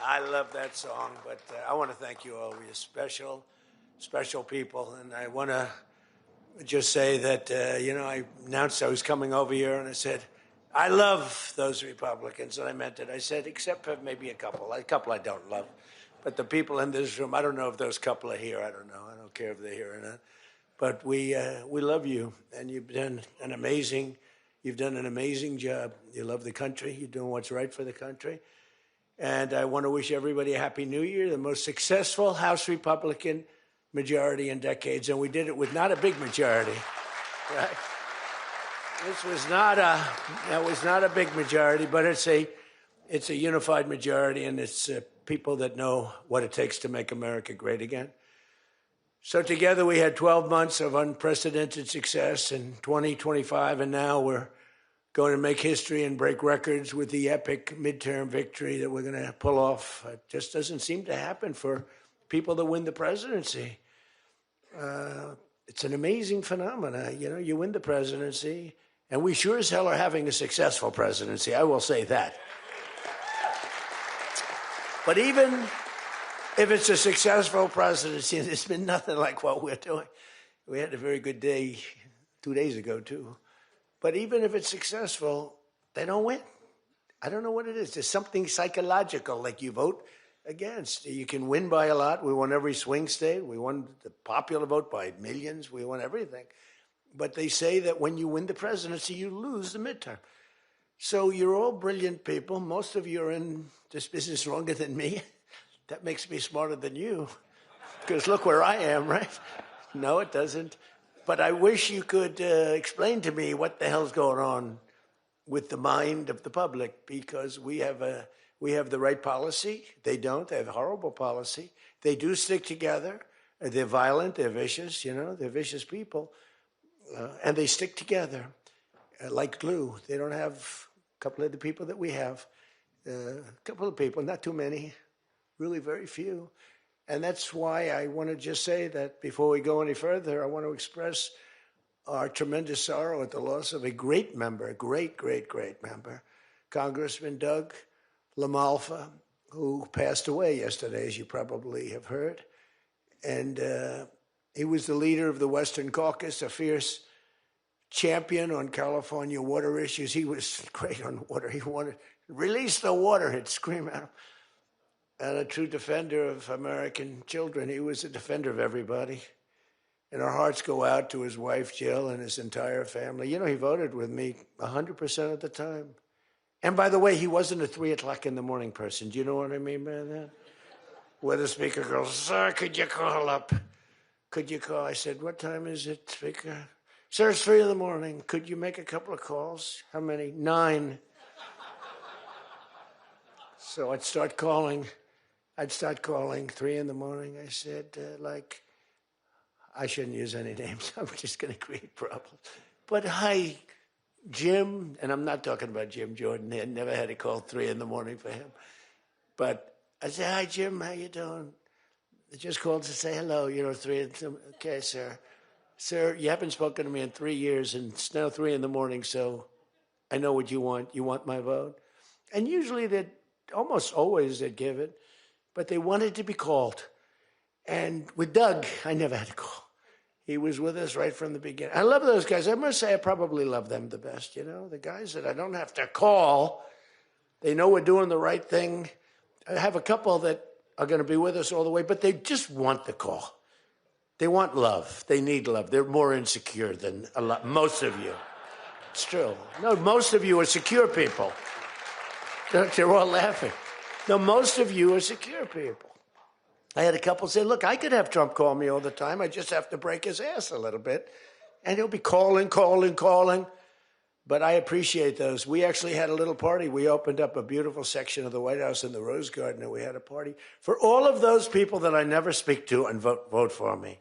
I love that song, but I want to thank you all. You're special, special people. And I want to just say that, I announced I was coming over here and I said, I love those Republicans. And I meant it. I said, except for maybe a couple I don't love. But the people in this room, I don't know if those couple are here. I don't know. I don't care if they're here or not. But we love you, and you've done an amazing job. You love the country. You're doing what's right for the country. And I want to wish everybody a Happy New Year, the most successful House Republican majority in decades. And we did it with not a big majority, right? That was not a big majority, but it's a unified majority, and it's people that know what it takes to make America great again. So together we had 12 months of unprecedented success in 2025, and now we're going to make history and break records with the epic midterm victory that we're going to pull off. It just doesn't seem to happen for people that win the presidency. It's an amazing phenomenon. You win the presidency, and we sure as hell are having a successful presidency, I will say that. But even if it's a successful presidency, it's been nothing like what we're doing. We had a very good day 2 days ago, too. But even if it's successful, they don't win. I don't know what it is. There's something psychological, like you vote against. You can win by a lot. We won every swing state. We won the popular vote by millions. We won everything. But they say that when you win the presidency, you lose the midterm. So you're all brilliant people. Most of you are in this business longer than me. That makes me smarter than you. Because look where I am, right? No, it doesn't. But I wish you could explain to me what the hell's going on with the mind of the public, because we have the right policy. They don't. They have horrible policy. They do stick together. They're violent. They're vicious. They're vicious people. And they stick together like glue. They don't have a couple of the people that we have. A couple of people, not too many, really very few. And that's why I want to just say that before we go any further, I want to express our tremendous sorrow at the loss of a great member, a great, great, great member, Congressman Doug LaMalfa, who passed away yesterday, as you probably have heard. And he was the leader of the Western Caucus, a fierce champion on California water issues. He was great on water. He wanted, release the water, he'd scream at him. And a true defender of American children. He was a defender of everybody. And our hearts go out to his wife, Jill, and his entire family. He voted with me 100% of the time. And by the way, he wasn't a 3 o'clock in the morning person. Do you know what I mean by that? Where the speaker goes, sir, could you call up? Could you call? I said, what time is it, speaker? Sir, it's 3 in the morning. Could you make a couple of calls? How many? 9. So I'd start calling 3 in the morning. I said, I shouldn't use any names. I'm just going to create problems. But hi, Jim, and I'm not talking about Jim Jordan. I never had a call 3 in the morning for him. But I said, hi, Jim, how you doing? I just called to say hello, 3 in the morning. Okay, sir. Sir, you haven't spoken to me in 3 years, and it's now 3 in the morning, so I know what you want. You want my vote? And usually almost always they'd give it. But they wanted to be called. And with Doug, I never had a call. He was with us right from the beginning. I love those guys. I must say I probably love them the best, the guys that I don't have to call. They know we're doing the right thing. I have a couple that are going to be with us all the way, but they just want the call. They want love. They need love. They're more insecure than most of you. It's true. No, most of you are secure people. You're all laughing. No, most of you are secure people. I had a couple say, look, I could have Trump call me all the time. I just have to break his ass a little bit. And he'll be calling. But I appreciate those. We actually had a little party. We opened up a beautiful section of the White House in the Rose Garden, and we had a party for all of those people that I never speak to and vote for me.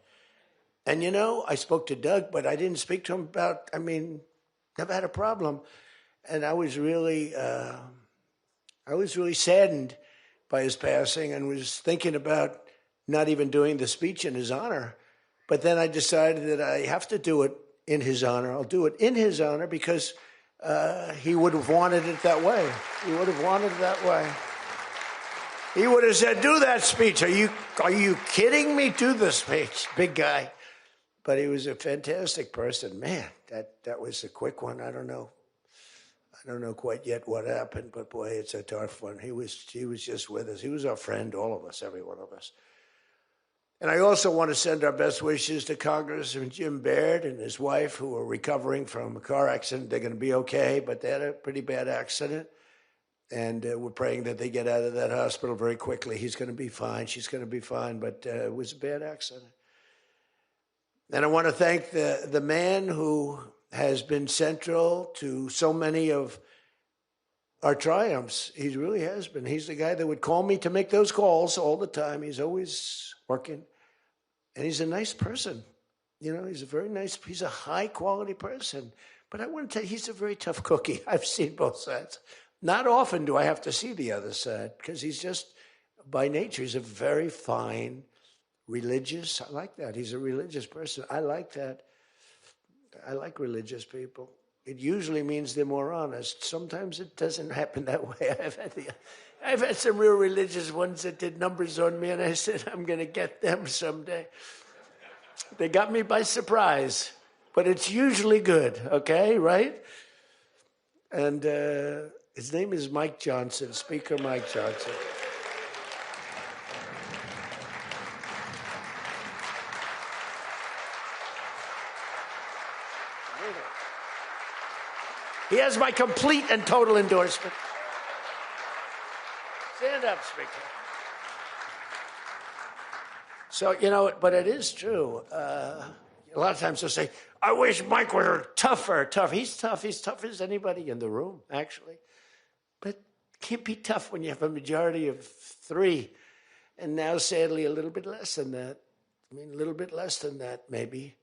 And, I spoke to Doug, but I didn't speak to him never had a problem. And I was really saddened by his passing and was thinking about not even doing the speech in his honor. But then I decided that I have to do it in his honor. I'll do it in his honor because he would have wanted it that way. He would have wanted it that way. He would have said, do that speech. Are you kidding me? Do the speech, big guy. But he was a fantastic person. Man, that was a quick one. I don't know quite yet what happened, but boy, it's a tough one. He was just with us. He was our friend, all of us, every one of us. And I also want to send our best wishes to Congressman Jim Baird and his wife, who are recovering from a car accident. They're going to be okay, but they had a pretty bad accident. And we're praying that they get out of that hospital very quickly. He's going to be fine. She's going to be fine, but it was a bad accident. And I want to thank the man who has been central to so many of our triumphs. He really has been. He's the guy that would call me to make those calls all the time. He's always working. And he's a nice person. You know, he's a high-quality person. But I want to tell you, he's a very tough cookie. I've seen both sides. Not often do I have to see the other side, because he's just, by nature, he's a very fine, religious. I like that. He's a religious person. I like that. I like religious people. It usually means they're more honest. Sometimes it doesn't happen that way. I've had some real religious ones that did numbers on me, and I said, I'm going to get them someday. They got me by surprise, but it's usually good, okay, right? And his name is Mike Johnson, Speaker Mike Johnson. He has my complete and total endorsement. Stand up, Speaker. So, you know, but it is true. A lot of times they'll say, I wish Mike were tougher. He's tough. He's tough as anybody in the room, actually. But it can't be tough when you have a majority of 3. And now, sadly, a little bit less than that. I mean, a little bit less than that, maybe.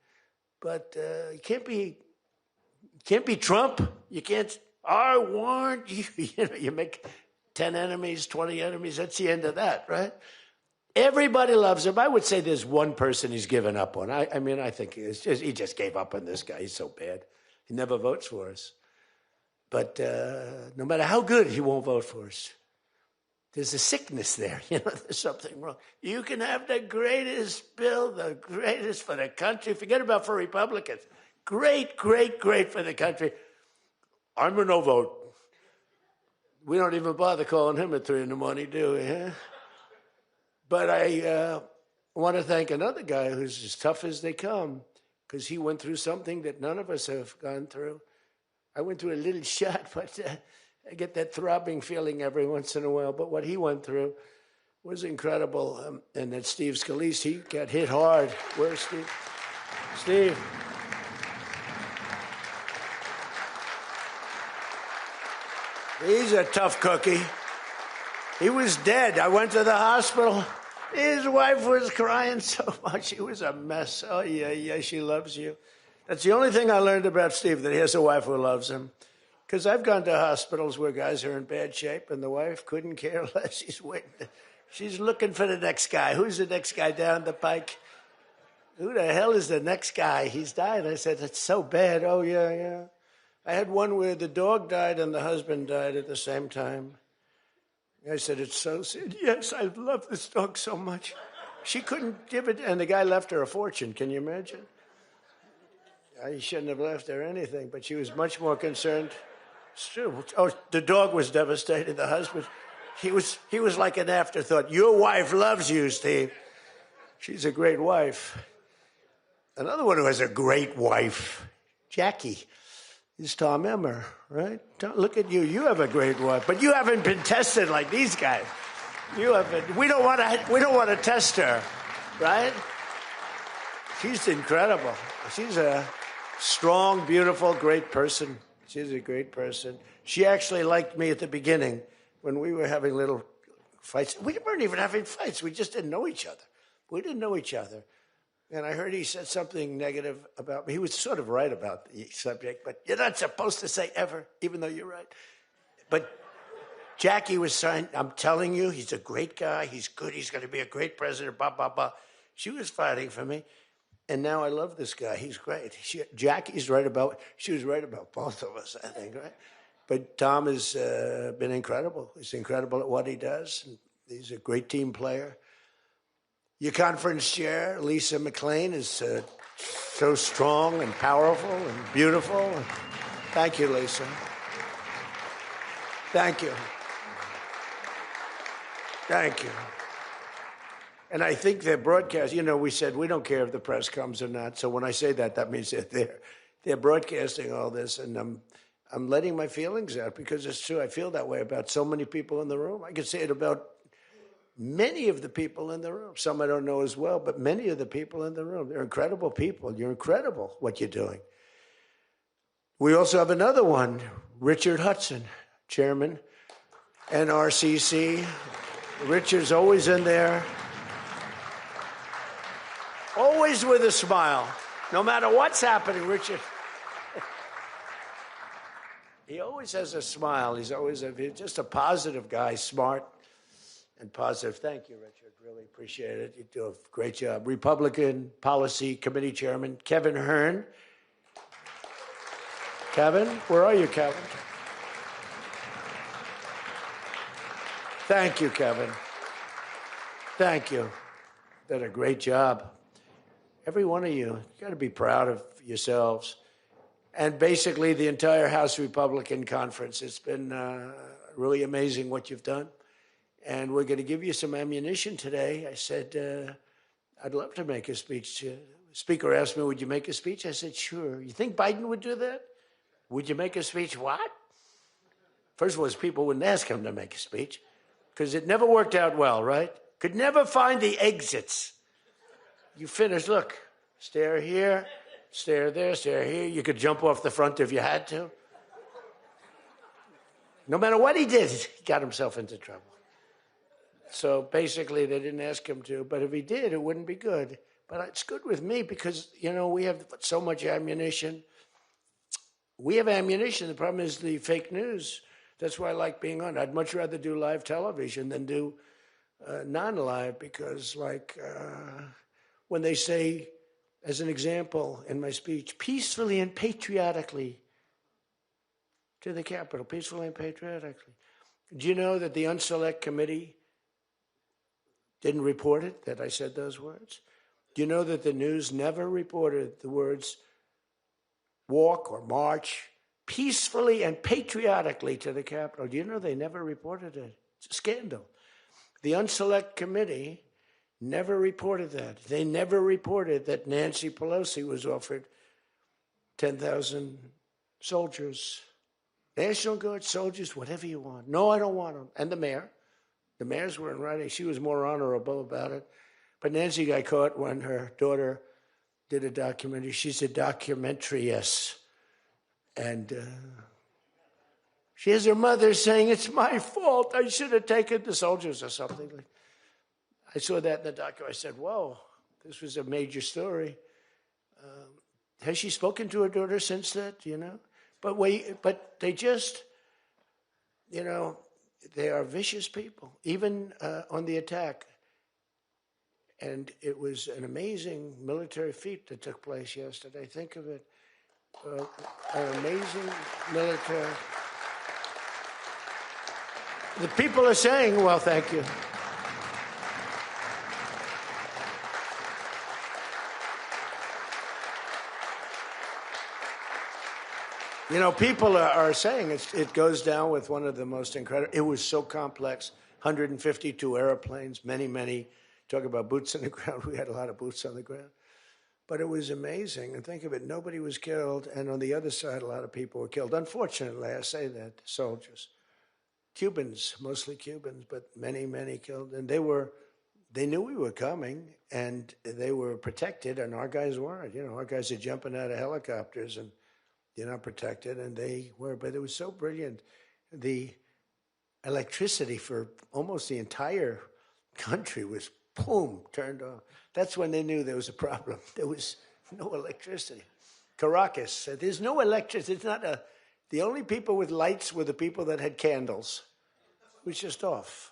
But you can't be Trump. You can't, I want you. You know, you make 10 enemies, 20 enemies. That's the end of that, right? Everybody loves him. I would say there's one person he's given up on. I mean, I think he just gave up on this guy. He's so bad. He never votes for us. But no matter how good, he won't vote for us. There's a sickness there. You know, there's something wrong. You can have the greatest bill, the greatest for the country. Forget about for Republicans. Great, great, great for the country. I'm a no vote. We don't even bother calling him at 3 in the morning, do we? Huh? But I want to thank another guy who's as tough as they come, because he went through something that none of us have gone through. I went through a little shot, but I get that throbbing feeling every once in a while. But what he went through was incredible. And that Steve Scalise, he got hit hard. Where's Steve? Steve. He's a tough cookie. He was dead. I went to the hospital. His wife was crying so much. He was a mess. Oh, yeah, she loves you. That's the only thing I learned about Steve, that he has a wife who loves him. Because I've gone to hospitals where guys are in bad shape, and the wife couldn't care less. She's waiting. She's looking for the next guy. Who's the next guy down the pike? Who the hell is the next guy? He's died. I said, it's so bad. Oh, yeah. I had one where the dog died and the husband died at the same time. I said, it's so sad. Yes, I love this dog so much. She couldn't give it, and the guy left her a fortune. Can you imagine? I shouldn't have left her anything, but she was much more concerned. It's true. Oh, the dog was devastated. The husband, he was like an afterthought. Your wife loves you, Steve. She's a great wife. Another one who has a great wife, Jackie, is Tom Emmer, right? Look at you. You have a great wife, but you haven't been tested like these guys. You haven't. We don't want to test her, right? She's incredible. She's a strong, beautiful, great person. She's a great person. She actually liked me at the beginning when we were having little fights. We weren't even having fights. We just didn't know each other. We didn't know each other. And I heard he said something negative about me. He was sort of right about the subject, but you're not supposed to say ever, even though you're right. But Jackie was saying, I'm telling you, he's a great guy. He's good. He's going to be a great president, blah, blah, blah. She was fighting for me. And now I love this guy. He's great. She was right about both of us, I think, right? But Tom has been incredible. He's incredible at what he does. He's a great team player. Your conference chair, Lisa McLean, is so strong and powerful and beautiful. Thank you, Lisa. Thank you. Thank you. And I think their broadcast, we said we don't care if the press comes or not. So when I say that, that means that they're broadcasting all this, and I'm letting my feelings out because it's true. I feel that way about so many people in the room. I could say it about many of the people in the room. Some I don't know as well, but many of the people in the room. They're incredible people. You're incredible what you're doing. We also have another one, Richard Hudson, chairman, NRCC. Richard's always in there, always with a smile. No matter what's happening, Richard, he always has a smile. He's just a positive guy, smart and positive. Thank you, Richard. Really appreciate it. You do a great job. Republican Policy Committee Chairman Kevin Hern. Kevin, where are you, Kevin? Thank you, Kevin. Thank you. Did a great job. Every one of you got to be proud of yourselves. And basically the entire House Republican Conference. It's been really amazing what you've done. And we're going to give you some ammunition today. I said, I'd love to make a speech. The Speaker asked me, would you make a speech? I said, sure. You think Biden would do that? Would you make a speech? What? First of all, people wouldn't ask him to make a speech because it never worked out well, right? Could never find the exits. You finish, look, stare here, stare there, stare here. You could jump off the front if you had to. No matter what he did, he got himself into trouble. So basically, they didn't ask him to, but if he did, it wouldn't be good. But it's good with me because, we have so much ammunition. We have ammunition. The problem is the fake news. That's why I like being on. I'd much rather do live television than do non-live because, when they say, as an example in my speech, peacefully and patriotically to the Capitol, peacefully and patriotically. Do you know that the Unselect Committee didn't report it, that I said those words? Do you know that the news never reported the words walk or march peacefully and patriotically to the Capitol? Do you know they never reported it? It's a scandal. The Unselect Committee never reported that. They never reported that Nancy Pelosi was offered 10,000 soldiers, National Guard soldiers, whatever you want. No, I don't want them. And the mayor. The mayors weren't writing. She was more honorable about it. But Nancy got caught when her daughter did a documentary. She's a documentariess. And she has her mother saying, it's my fault. I should have taken the soldiers or something. I saw that in the documentary. I said, whoa, this was a major story. Has she spoken to her daughter since that, But they just, they are vicious people, even on the attack. And it was an amazing military feat that took place yesterday. Think of it. An amazing military. The people are saying, well, thank you. People are saying it goes down with one of the most incredible. It was so complex. 152 airplanes, many. Talk about boots on the ground. We had a lot of boots on the ground. But it was amazing. And think of it, nobody was killed. And on the other side, a lot of people were killed. Unfortunately, I say that, soldiers. Cubans, mostly Cubans, but many killed. And they knew we were coming, and they were protected, and our guys weren't. Our guys are jumping out of helicopters, and they're not protected, and they were. But it was so brilliant. The electricity for almost the entire country was, boom, turned off. That's when they knew there was a problem. There was no electricity. Caracas said, there's no electricity. It's not the only people with lights were the people that had candles. It was just off.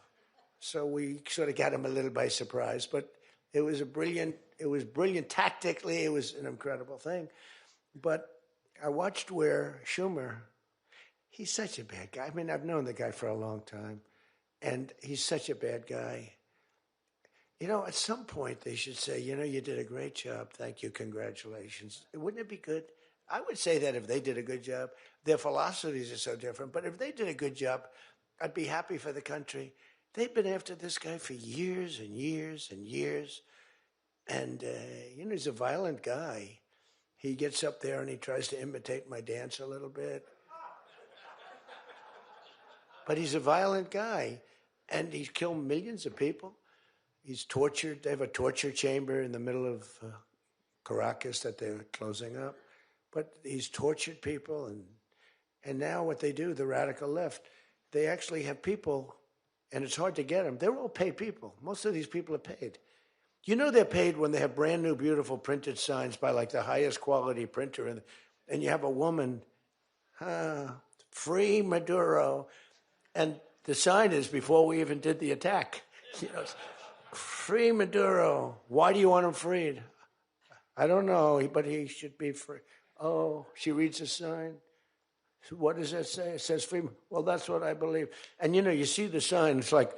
So we sort of got them a little by surprise. But it was brilliant tactically. It was an incredible thing. But I watched where Schumer, he's such a bad guy. I mean, I've known the guy for a long time. And he's such a bad guy. You know, at some point they should say, you know, you did a great job. Thank you. Congratulations. Wouldn't it be good? I would say that if they did a good job. Their philosophies are so different. But if they did a good job, I'd be happy for the country. They've been after this guy for years and years and years. And, you know, he's a violent guy. He gets up there and he tries to imitate my dance a little bit. But he's a violent guy. And he's killed millions of people. He's tortured. They have a torture chamber in the middle of Caracas that they're closing up. But he's tortured people. And now what they do, the radical left, they actually have people, and it's hard to get them. They're all paid people. Most of these people are paid. You know they're paid when they have brand new, beautiful printed signs by like the highest quality printer. And you have a woman, free Maduro. And the sign is before we even did the attack. You know, free Maduro. Why do you want him freed? I don't know, but he should be free. Oh, she reads the sign. What does that say? It says free. Well, that's what I believe. And, you know, you see the sign. It's like,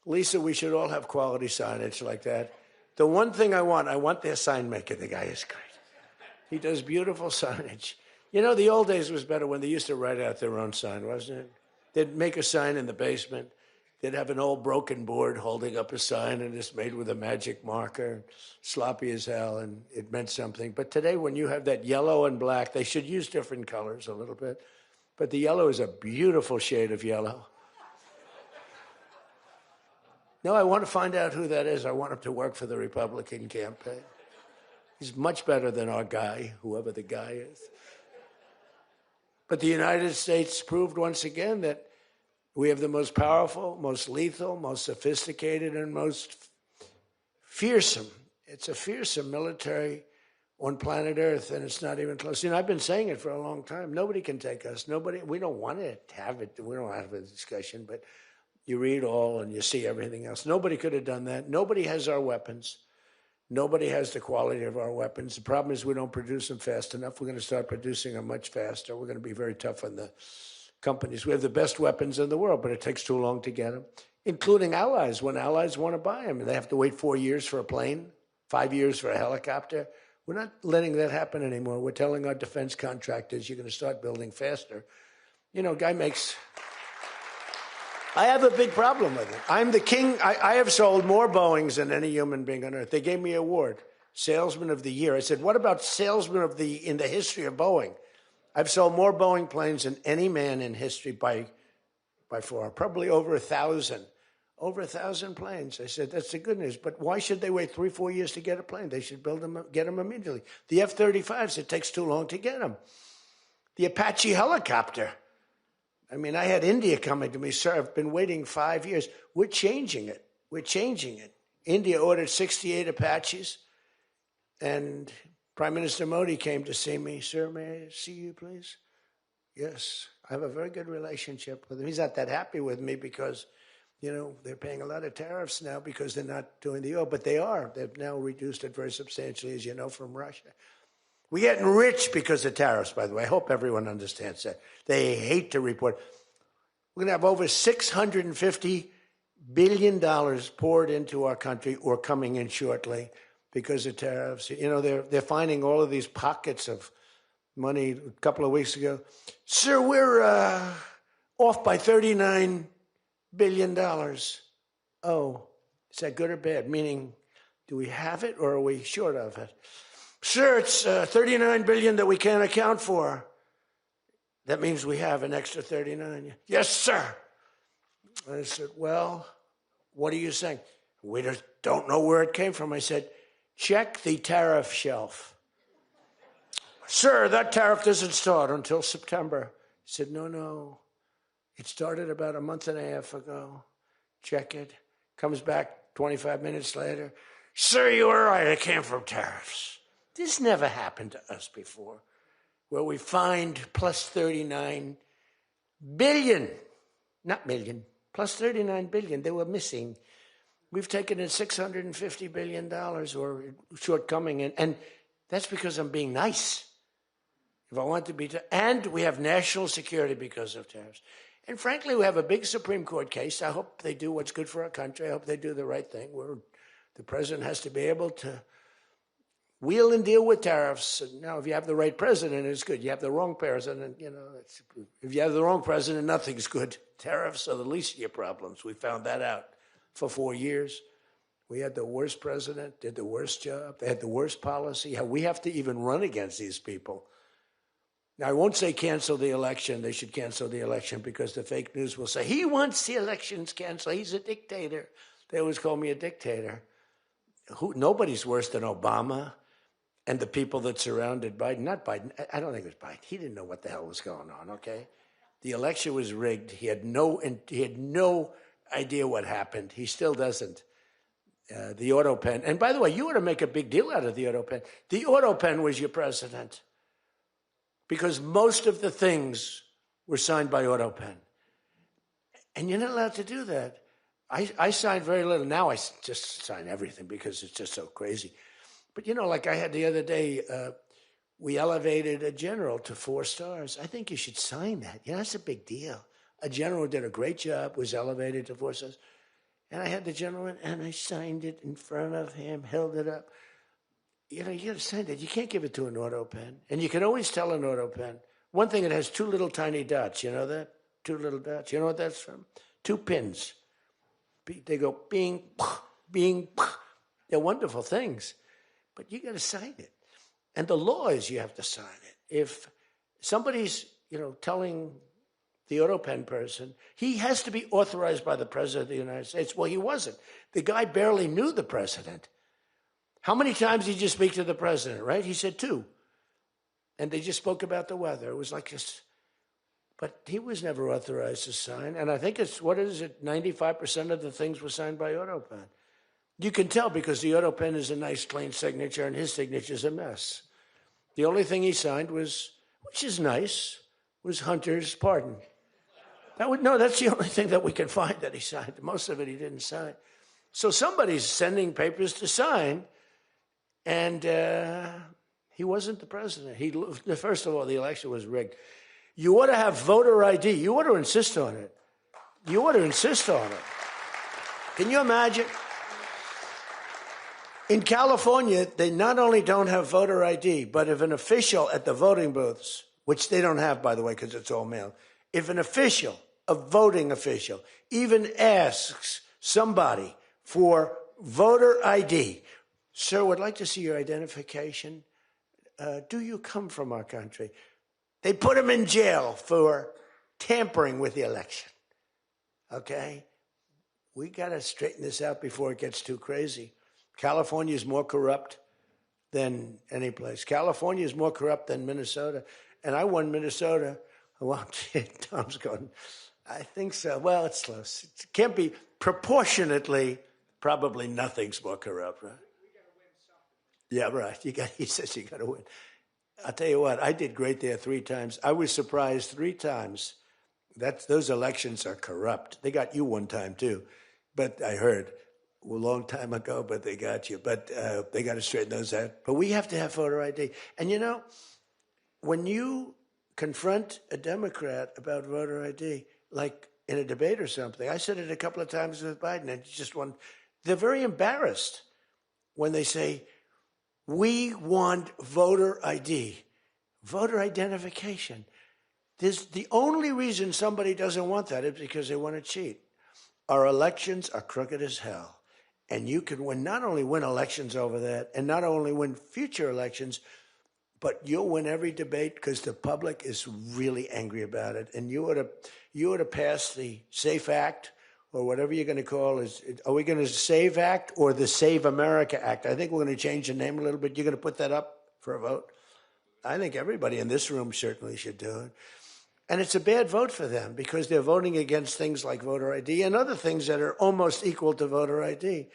Lisa, we should all have quality signage like that. The one thing I want their sign maker. The guy is great. He does beautiful signage. You know, the old days was better when they used to write out their own sign, wasn't it? They'd make a sign in the basement. They'd have an old broken board holding up a sign, and it's made with a magic marker, sloppy as hell, and it meant something. But today, when you have that yellow and black, they should use different colors a little bit. But the yellow is a beautiful shade of yellow. No, I want to find out who that is. I want him to work for the Republican campaign. He's much better than our guy, whoever the guy is. But the United States proved once again that we have the most powerful, most lethal, most sophisticated, and most fearsome. It's a fearsome military on planet Earth, and it's not even close. You know, I've been saying it for a long time. Nobody can take us. Nobody. We don't want to have it. We don't have a discussion, but you read all and you see everything else. Nobody could have done that. Nobody has our weapons. Nobody has the quality of our weapons. The problem is we don't produce them fast enough. We're going to start producing them much faster. We're going to be very tough on the companies. We have the best weapons in the world, but it takes too long to get them, including allies. When allies want to buy them, they have to wait 4 years for a plane, 5 years for a helicopter. We're not letting that happen anymore. We're telling our defense contractors, you're going to start building faster. You know, guy makes... I have a big problem with it. I'm the king. I have sold more Boeings than any human being on earth. They gave me an award, Salesman of the Year. I said, what about Salesman of the in the history of Boeing? I've sold more Boeing planes than any man in history by far, probably over 1,000. Over 1,000 planes. I said, that's the good news. But why should they wait 3-4 years to get a plane? They should build them, get them immediately. The F-35s, it takes too long to get them. The Apache helicopter. I mean, I had India coming to me, sir, I've been waiting 5 years. We're changing it. We're changing it. India ordered 68 Apaches, and Prime Minister Modi came to see me. Sir, may I see you, please? Yes. I have a very good relationship with him. He's not that happy with me because, you know, they're paying a lot of tariffs now because they're not doing the oil, but they are. They've now reduced it very substantially, as you know, from Russia. We're getting rich because of tariffs, by the way. I hope everyone understands that. They hate to report. We're going to have over $650 billion poured into our country or coming in shortly because of tariffs. You know, they're finding all of these pockets of money. A couple of weeks ago, sir, we're off by $39 billion. Oh, is that good or bad? Meaning, do we have it or are we short of it? Sir, it's $39 billion that we can't account for. That means we have an extra 39. Yes, sir. I said, well, what are you saying? We just don't know where it came from. I said, check the tariff shelf. Sir, that tariff doesn't start until September. He said, no. It started about a month and a half ago. Check it. Comes back 25 minutes later. Sir, you were right. It came from tariffs. This never happened to us before, where we find plus 39 billion, not million, plus 39 billion. They were missing. We've taken in $650 billion or shortcoming, and that's because I'm being nice. If I want to be, and we have national security because of tariffs. And frankly, we have a big Supreme Court case. I hope they do what's good for our country. I hope they do the right thing. The president has to be able to wheel and deal with tariffs. And now, if you have the right president, it's good. You have the wrong president, if you have the wrong president, nothing's good. Tariffs are the least of your problems. We found that out for 4 years. We had the worst president, did the worst job. They had the worst policy. We have to even run against these people. Now, I won't say cancel the election. They should cancel the election because the fake news will say, he wants the elections canceled. He's a dictator. They always call me a dictator. Nobody's worse than Obama and the people that surrounded Biden. Not Biden. I don't think it was Biden. He didn't know what the hell was going on, okay? The election was rigged. He had no idea what happened. He still doesn't. The auto pen. And by the way, you ought to make a big deal out of the auto pen. The auto pen was your president. Because most of the things were signed by auto pen. And you're not allowed to do that. I signed very little. Now I just sign everything because it's just so crazy. But, like I had the other day, we elevated a general to 4 stars. I think you should sign that. That's a big deal. A general did a great job, was elevated to 4 stars. And I had the general in, and I signed it in front of him, held it up. You got to sign that. You can't give it to an auto pen. And you can always tell an auto pen. One thing, it has 2 little tiny dots. You know that? 2 little dots. You know what that's from? 2 pins. They go bing, bing. They're wonderful things. But you got to sign it. And the law is you have to sign it. If somebody's, telling the auto pen person, he has to be authorized by the president of the United States. Well, he wasn't. The guy barely knew the president. How many times did you speak to the president, right? He said 2. And they just spoke about the weather. It was like this. But he was never authorized to sign. And I think 95% of the things were signed by auto pen. You can tell because the auto pen is a nice, clean signature, and his signature is a mess. The only thing he signed was, which is nice, was Hunter's pardon. That's the only thing that we can find that he signed. Most of it he didn't sign. So somebody's sending papers to sign, and he wasn't the president. First of all, the election was rigged. You ought to have voter ID. You ought to insist on it. You ought to insist on it. Can you imagine? In California, they not only don't have voter ID, but if an official at the voting booths, which they don't have, by the way, because it's all mail, if an official, a voting official, even asks somebody for voter ID, sir, would like to see your identification. Do you come from our country? They put him in jail for tampering with the election. Okay? We got to straighten this out before it gets too crazy. California is more corrupt than any place. California is more corrupt than Minnesota. And I won Minnesota. Well, Tom's going, I think so. Well, it's close. It can't be proportionately, probably nothing's more corrupt, right? We got to win something. Yeah, right. He says you got to win. I'll tell you what, I did great there 3 times. I was surprised 3 times. Those elections are corrupt. They got you 1 time, too. But I heard a long time ago, but they got you. But they got to straighten those out. But we have to have voter ID. And, when you confront a Democrat about voter ID, like in a debate or something, I said it a couple of times with Biden, and it's just one. They're very embarrassed when they say, we want voter ID, voter identification. The only reason somebody doesn't want that is because they want to cheat. Our elections are crooked as hell. And you can not only win elections over that, and not only win future elections, but you'll win every debate because the public is really angry about it. And you ought to pass the SAFE Act, or whatever you're going to call it. Are we going to SAVE Act or the Save America Act? I think we're going to change the name a little bit. You're going to put that up for a vote? I think everybody in this room certainly should do it. And it's a bad vote for them because they're voting against things like voter ID and other things that are almost equal to voter ID.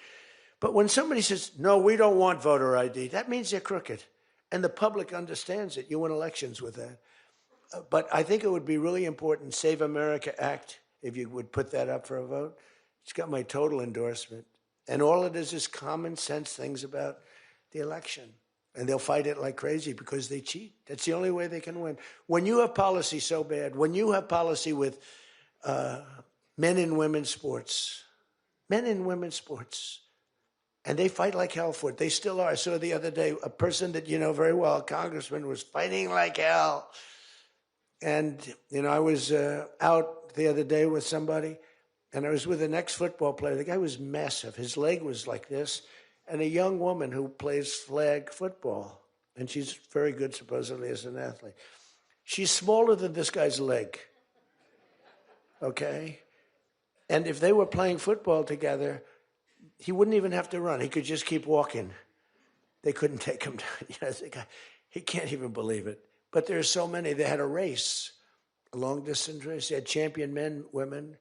But when somebody says, no, we don't want voter ID, that means they're crooked. And the public understands it. You win elections with that. But I think it would be really important, Save America Act, if you would put that up for a vote. It's got my total endorsement. And all it is common sense things about the election. And they'll fight it like crazy because they cheat. That's the only way they can win. When you have policy so bad, when you have policy with men and women's sports. Men and women's sports. And they fight like hell for it. They still are. I saw the other day a person that you know very well, a congressman, was fighting like hell. And, I was out the other day with somebody, and I was with an ex-football player. The guy was massive. His leg was like this. And a young woman who plays flag football. And she's very good, supposedly, as an athlete. She's smaller than this guy's leg. Okay? And if they were playing football together, he wouldn't even have to run. He could just keep walking. They couldn't take him down. He can't even believe it. But there's so many. They had a race, a long-distance race. They had champion men, women,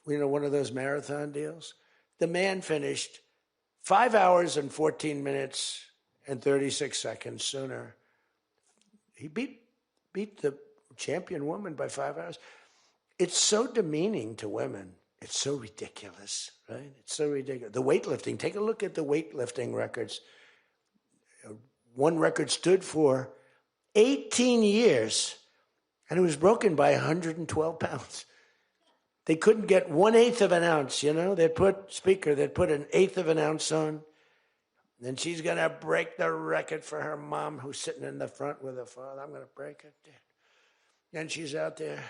one of those marathon deals. The man finished 5 hours and 14 minutes and 36 seconds sooner. He beat the champion woman by 5 hours. It's so demeaning to women. It's so ridiculous, right? It's so ridiculous. The weightlifting, take a look at the weightlifting records. One record stood for 18 years, and it was broken by 112 pounds. They couldn't get 1/8 of an ounce, They'd put an eighth of an ounce on. Then she's going to break the record for her mom, who's sitting in the front with her father. I'm going to break it. And she's out there.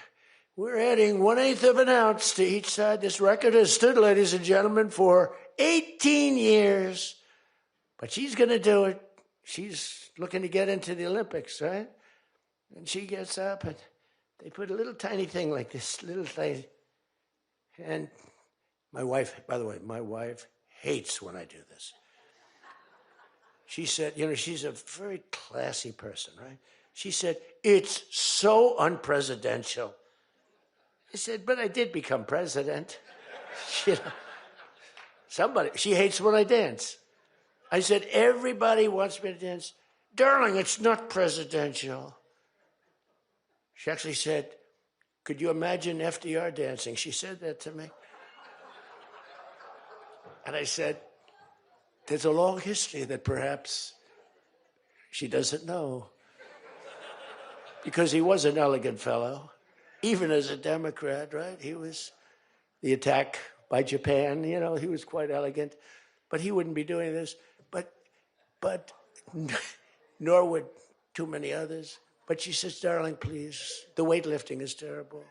We're adding 1/8 of an ounce to each side. This record has stood, ladies and gentlemen, for 18 years. But she's going to do it. She's looking to get into the Olympics, right? And she gets up, and they put a little tiny thing like this, little thing. And my wife, by the way, my wife hates when I do this. She said, she's a very classy person, right? She said, it's so unpresidential. I said, but I did become president. She hates when I dance. I said, everybody wants me to dance. Darling, it's not presidential. She actually said, could you imagine FDR dancing? She said that to me. And I said, there's a long history that perhaps she doesn't know. Because he was an elegant fellow, even as a Democrat, right? He was the attack by Japan, he was quite elegant. But he wouldn't be doing this. But nor would too many others. But she says, darling, please, the weightlifting is terrible.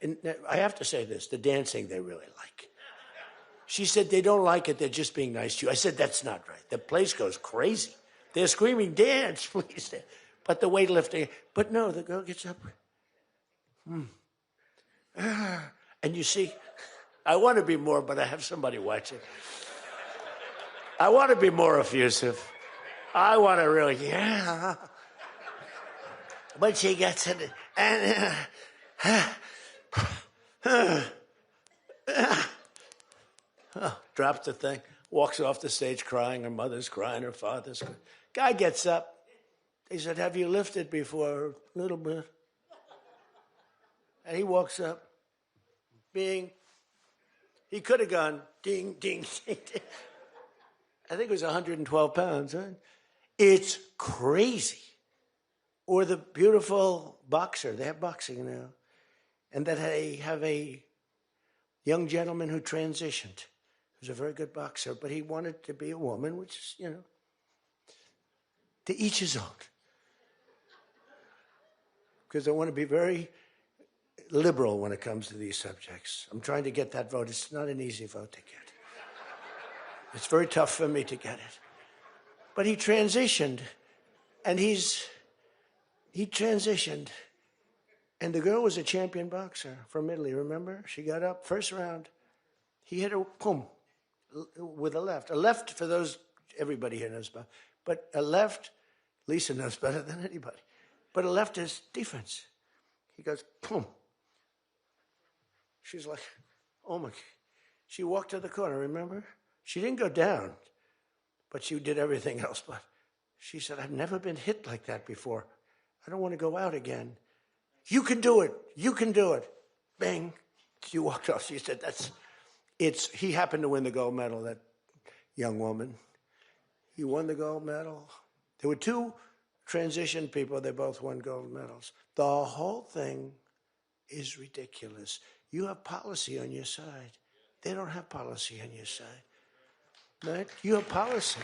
And I have to say this, the dancing they really like. She said, they don't like it, they're just being nice to you. I said, that's not right. The place goes crazy. They're screaming, dance, please. But the weightlifting, but no, the girl gets up. And you see, I want to be more, but I have somebody watching. I want to be more effusive. I want to really, But she gets it, and drops the thing, walks off the stage crying. Her mother's crying, her father's crying. Guy gets up. He said, have you lifted before? A little bit. And he walks up, bing. He could have gone ding, ding, ding, ding. I think it was 112 pounds, right? It's crazy. Or the beautiful boxer. They have boxing now. And that they have a young gentleman who transitioned. He was a very good boxer, but he wanted to be a woman, which is, to each his own. Because I want to be very liberal when it comes to these subjects. I'm trying to get that vote. It's not an easy vote to get. It's very tough for me to get it. But he transitioned, and he transitioned. And the girl was a champion boxer from Italy, remember? She got up, first round. He hit her, boom, with a left. A left, for those, everybody here knows about. But a left, Lisa knows better than anybody. But a left is defense. He goes, boom. She's like, oh my. She walked to the corner, remember? She didn't go down, but she did everything else. But she said, I've never been hit like that before. I don't want to go out again. You can do it. You can do it. Bang. She walked off. She said, he happened to win the gold medal, that young woman. He won the gold medal. There were two transition people. They both won gold medals. The whole thing is ridiculous. You have policy on your side. They don't have policy on your side. Right? You have policy.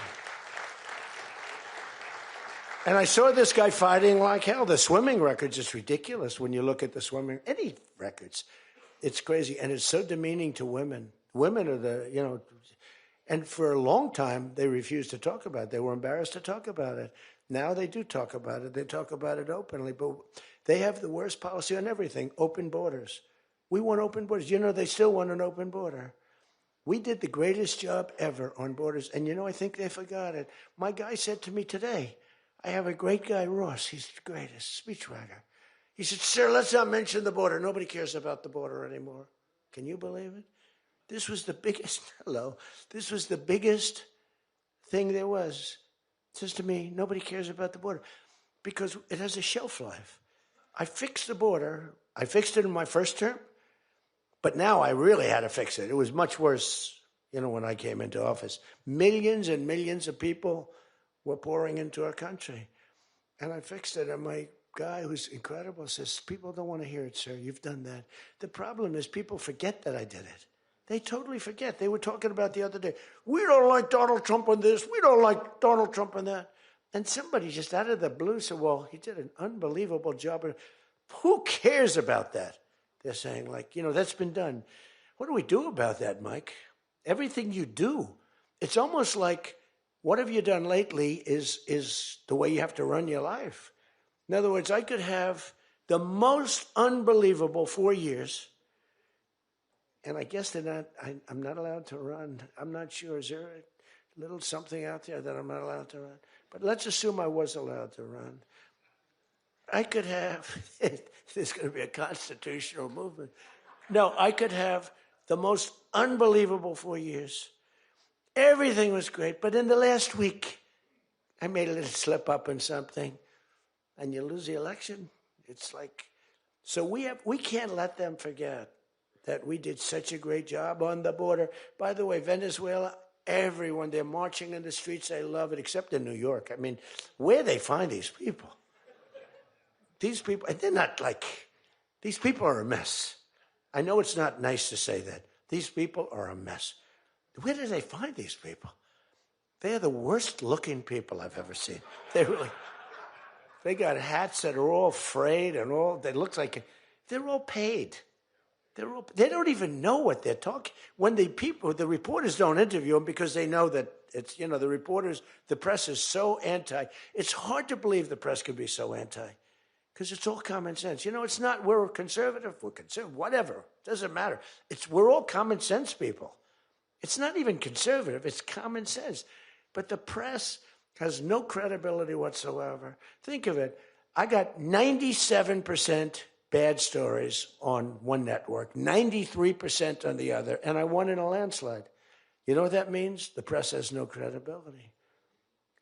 And I saw this guy fighting like hell. The swimming records is ridiculous when you look at the swimming, any records. It's crazy. And it's so demeaning to women. Women are the, and for a long time, they refused to talk about it. They were embarrassed to talk about it. Now they do talk about it. They talk about it openly. But they have the worst policy on everything, open borders. We want open borders. They still want an open border. We did the greatest job ever on borders. And I think they forgot it. My guy said to me today, I have a great guy, Ross. He's the greatest speechwriter. He said, sir, let's not mention the border. Nobody cares about the border anymore. Can you believe it? This was the biggest, this was the biggest thing there was. It says to me, nobody cares about the border because it has a shelf life. I fixed the border. I fixed it in my first term, but now I really had to fix it. It was much worse, when I came into office. Millions and millions of people were pouring into our country. And I fixed it. And my guy, who's incredible, says, people don't want to hear it, sir. You've done that. The problem is people forget that I did it. They totally forget. They were talking about the other day, we don't like Donald Trump on this. We don't like Donald Trump on that. And somebody just out of the blue said, well, he did an unbelievable job. Who cares about that? They're saying, that's been done. What do we do about that, Mike? Everything you do. It's almost like, what have you done lately is the way you have to run your life. In other words, I could have the most unbelievable 4 years, and I guess I'm not allowed to run. I'm not sure. Is there a little something out there that I'm not allowed to run? But let's assume I was allowed to run. I could have, there's going to be a constitutional movement. No, I could have the most unbelievable 4 years. Everything was great, but in the last week, I made a little slip up in something, and you lose the election. It's like, so we can't let them forget that we did such a great job on the border. By the way, Venezuela, everyone, they're marching in the streets. They love it, except in New York. I mean, where they find these people? These people, and they're not these people are a mess. I know it's not nice to say that. These people are a mess. Where do they find these people? They're the worst looking people I've ever seen. They got hats that are all frayed and all, they look like, they're all paid. They don't even know what they're talking. When the reporters don't interview them because they know that it's, the press is so anti. It's hard to believe the press can be so anti because it's all common sense. It's not, we're conservative, whatever. Doesn't matter. We're all common sense people. It's not even conservative. It's common sense. But the press has no credibility whatsoever. Think of it. I got 97% bad stories on one network, 93% on the other, and I won in a landslide. You know what that means? The press has no credibility.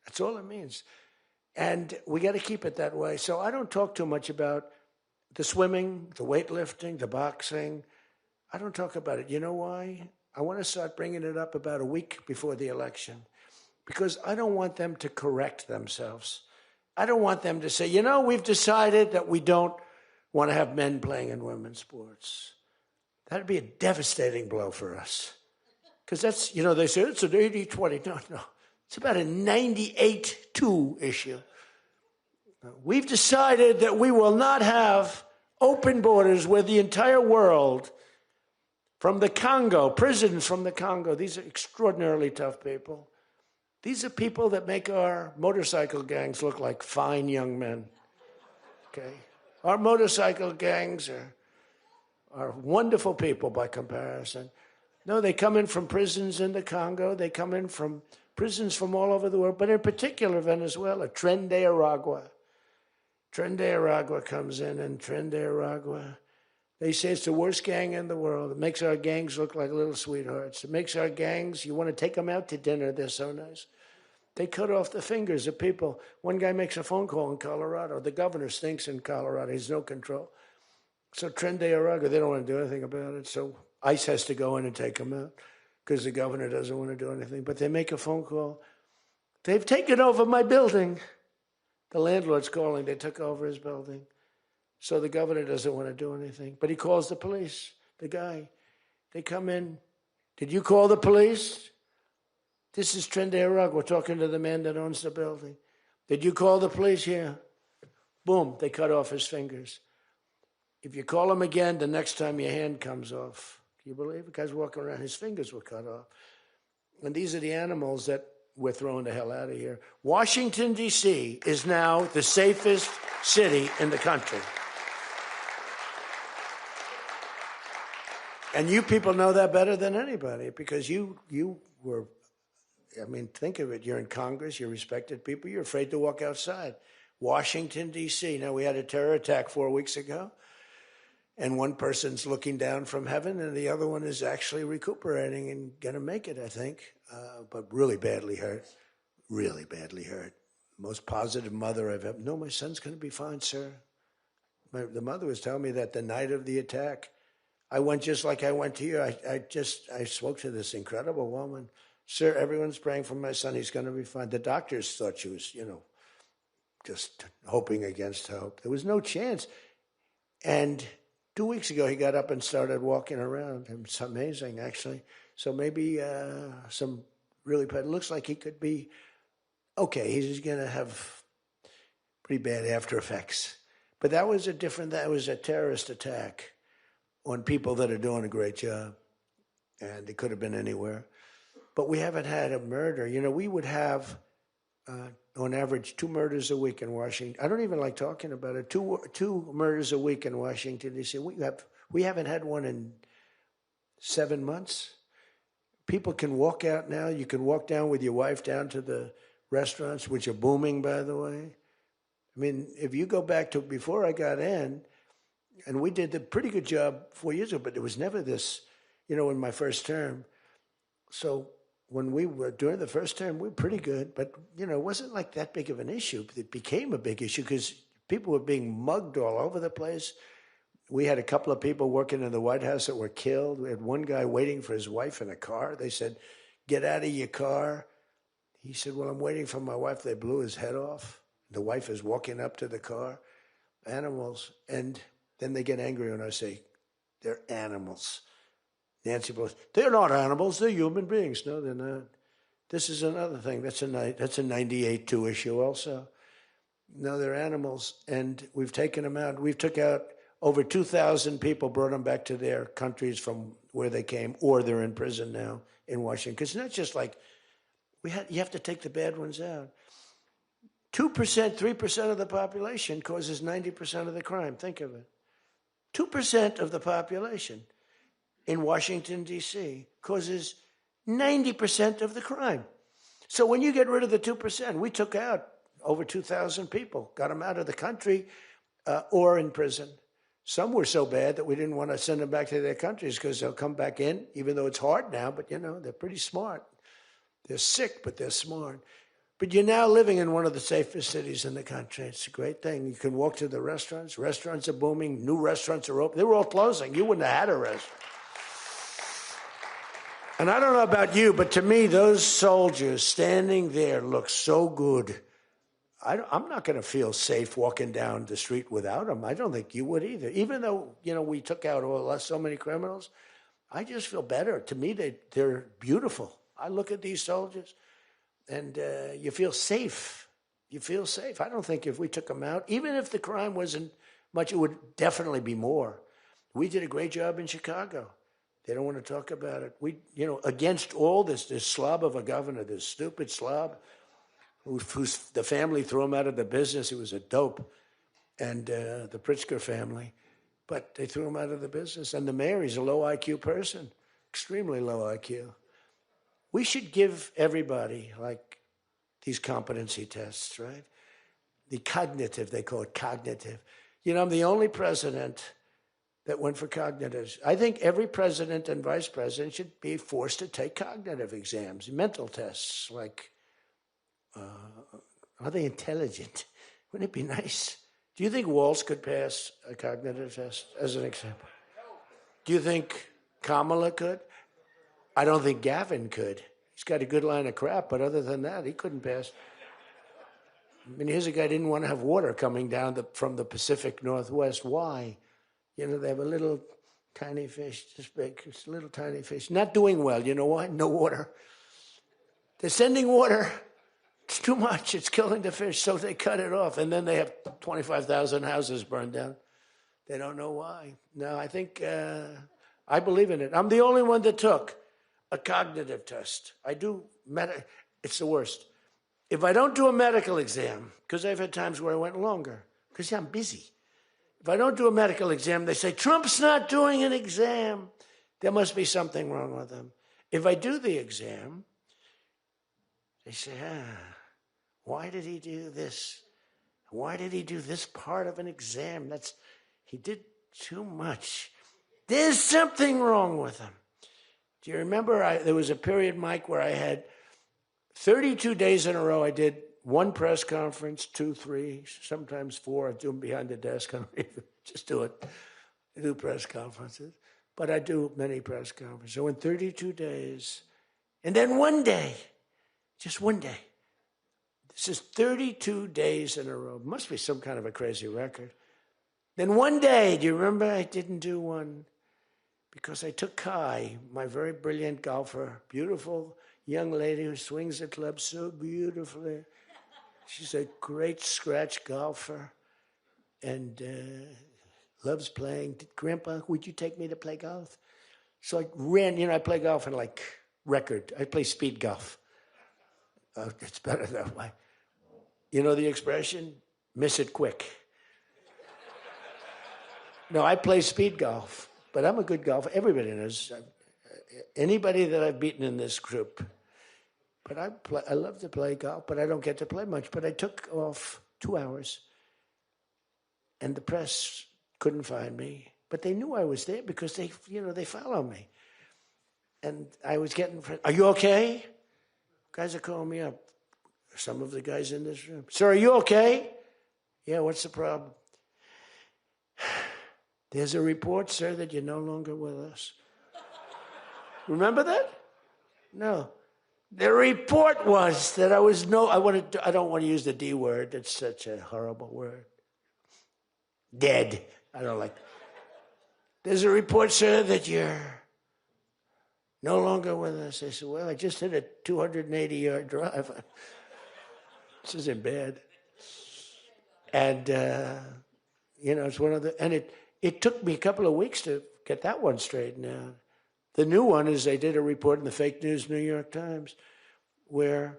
That's all it means. And we got to keep it that way. So I don't talk too much about the swimming, the weightlifting, the boxing. I don't talk about it. You know why? I want to start bringing it up about a week before the election because I don't want them to correct themselves. I don't want them to say, we've decided that we don't want to have men playing in women's sports. That'd be a devastating blow for us. Because that's, they say it's an 80-20. No. It's about a 98-2 issue. We've decided that we will not have open borders where the entire world, from the Congo, prisons from the Congo, these are extraordinarily tough people. These are people that make our motorcycle gangs look like fine young men. Okay? Our motorcycle gangs are wonderful people by comparison. No, they come in from prisons in the Congo. They come in from prisons from all over the world, but in particular Venezuela. Tren de Aragua comes in, and Tren de Aragua, they say it's the worst gang in the world. It makes our gangs look like little sweethearts. It makes our gangs, you want to take them out to dinner, they're so nice. They cut off the fingers of people. One guy makes a phone call in Colorado. The governor stinks in Colorado. He has no control. So Tren de Aragua, they don't want to do anything about it. So ICE has to go in and take them out because the governor doesn't want to do anything. But they make a phone call. They've taken over my building. The landlord's calling. They took over his building. So the governor doesn't want to do anything. But he calls the police, the guy. They come in. Did you call the police? This is Trindade Rugg. We're talking to the man that owns the building. Did you call the police? Yeah. Boom, they cut off his fingers. If you call him again, the next time your hand comes off. Can you believe it? The guy's walking around, his fingers were cut off. And these are the animals that we're throwing the hell out of here. Washington, D.C. is now the safest city in the country. And you people know that better than anybody because you were, I mean, think of it. You're in Congress. You're respected people. You're afraid to walk outside. Washington, D.C. Now, we had a terror attack 4 weeks ago, and one person's looking down from heaven, and the other one is actually recuperating and going to make it, I think, but really badly hurt. Really badly hurt. Most positive mother I've ever. No, my son's going to be fine, sir. The mother was telling me that the night of the attack, I went just like I went to you. I spoke to this incredible woman. Sir, everyone's praying for my son. He's going to be fine. The doctors thought she was, just hoping against hope. There was no chance. And 2 weeks ago, he got up and started walking around. It's amazing, actually. So maybe some really bad. It looks like he could be okay. He's going to have pretty bad after effects. But that was a terrorist attack on people that are doing a great job. And it could have been anywhere. But we haven't had a murder. We would have, on average, 2 murders a week in Washington. I don't even like talking about it. Two murders a week in Washington, D.C. We haven't had one in 7 months. People can walk out now. You can walk down with your wife down to the restaurants, which are booming, by the way. I mean, if you go back to before I got in, and we did a pretty good job 4 years ago, but there was never this, in my first term. So when we were during the first term, we were pretty good, but, it wasn't like that big of an issue. It became a big issue because people were being mugged all over the place. We had a couple of people working in the White House that were killed. We had one guy waiting for his wife in a car. They said, "Get out of your car." He said, "Well, I'm waiting for my wife." They blew his head off. The wife is walking up to the car. Animals. And then they get angry when I say, "They're animals." Nancy Pelosi, "They're not animals, they're human beings." No, they're not. This is another thing. That's a 98-2 issue also. No, they're animals, and we've taken them out. We've took out over 2,000 people, brought them back to their countries from where they came, or they're in prison now in Washington. Because it's not just like, you have to take the bad ones out. 2%, 3% of the population causes 90% of the crime. Think of it. 2% of the population in Washington, D.C. causes 90% of the crime. So when you get rid of the 2%, we took out over 2,000 people, got them out of the country or in prison. Some were so bad that we didn't want to send them back to their countries because they'll come back in, even though it's hard now, but, they're pretty smart. They're sick, but they're smart. But you're now living in one of the safest cities in the country. It's a great thing. You can walk to the restaurants. Restaurants are booming. New restaurants are open. They were all closing. You wouldn't have had a restaurant. And I don't know about you, but to me, those soldiers standing there look so good. I'm not going to feel safe walking down the street without them. I don't think you would either. Even though, we took out so many criminals, I just feel better. To me, they're beautiful. I look at these soldiers, and you feel safe. You feel safe. I don't think if we took them out, even if the crime wasn't much, it would definitely be more. We did a great job in Chicago. They don't want to talk about it. We, against all this slob of a governor, this stupid slob, who's the family threw him out of the business. He was a dope, and the Pritzker family, but they threw him out of the business. And the mayor, he's a low IQ person, extremely low IQ. We should give everybody like these competency tests, right? The cognitive, they call it cognitive. I'm the only president that went for cognitive. I think every president and vice president should be forced to take cognitive exams, mental tests, like, are they intelligent? Wouldn't it be nice? Do you think Walz could pass a cognitive test, as an example? Do you think Kamala could? I don't think Gavin could. He's got a good line of crap, but other than that, he couldn't pass. I mean, here's a guy who didn't want to have water coming down from the Pacific Northwest. Why? You know, they have a little tiny fish, this big. It's a little tiny fish. Not doing well. You know why? No water. They're sending water. It's too much. It's killing the fish. So they cut it off. And then they have 25,000 houses burned down. They don't know why. No, I think, I believe in it. I'm the only one that took a cognitive test. I do, it's the worst. If I don't do a medical exam, because I've had times where I went longer, because I'm busy. If I don't do a medical exam, they say, Trump's not doing an exam. There must be something wrong with him. If I do the exam, they say, why did he do this? Why did he do this part of an exam? He did too much. There's something wrong with him. Do you remember there was a period, Mike, where I had 32 days in a row I did one press conference, 2, 3, sometimes 4. I do them behind the desk. I don't even just do it. I do press conferences. But I do many press conferences. So in 32 days, and then one day, just one day. This is 32 days in a row. Must be some kind of a crazy record. Then one day, do you remember I didn't do one? Because I took Kai, my very brilliant golfer, beautiful young lady who swings the club so beautifully. She's a great scratch golfer and loves playing. Grandpa, would you take me to play golf? So I ran, I play golf in like record. I play speed golf. It's better that way. You know the expression? Miss it quick. No, I play speed golf, but I'm a good golfer. Everybody knows. Anybody that I've beaten in this group. But I love to play golf, but I don't get to play much. But I took off 2 hours, and the press couldn't find me. But they knew I was there because they follow me. And I was getting, are you okay? Guys are calling me up. Some of the guys in this room. Sir, are you okay? Yeah, what's the problem? There's a report, sir, that you're no longer with us. Remember that? No. The report was that I don't want to use the D word. It's such a horrible word. Dead. I don't like. There's a report, sir, that you're no longer with us. I said, well, I just hit a 280-yard drive. This isn't bad. And, it's one of the, and it took me a couple of weeks to get that one straightened out. The new one is they did a report in the fake news New York Times where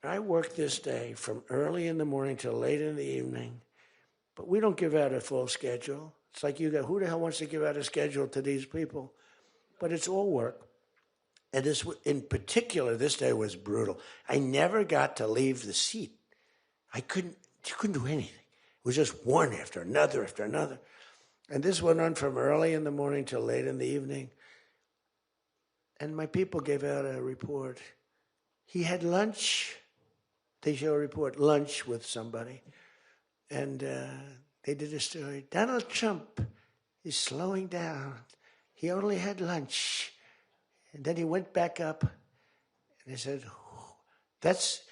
I worked this day from early in the morning till late in the evening, but we don't give out a full schedule. It's like who the hell wants to give out a schedule to these people? But it's all work. And this, in particular, this day was brutal. I never got to leave the seat. You couldn't do anything. It was just one after another after another. And this went on from early in the morning till late in the evening. And my people gave out a report. He had lunch. They show a report, lunch with somebody. And they did a story. Donald Trump is slowing down. He only had lunch. And then he went back up. And they said, that's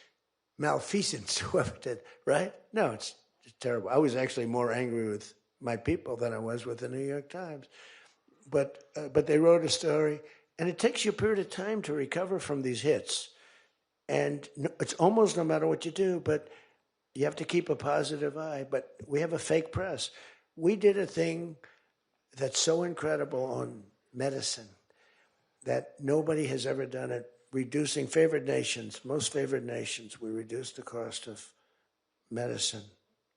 malfeasance, whoever did, right? No, it's terrible. I was actually more angry with my people than I was with the New York Times. But they wrote a story. And it takes you a period of time to recover from these hits. And it's almost no matter what you do, but you have to keep a positive eye. But we have a fake press. We did a thing that's so incredible on medicine that nobody has ever done it, reducing favored nations, most favored nations. We reduced the cost of medicine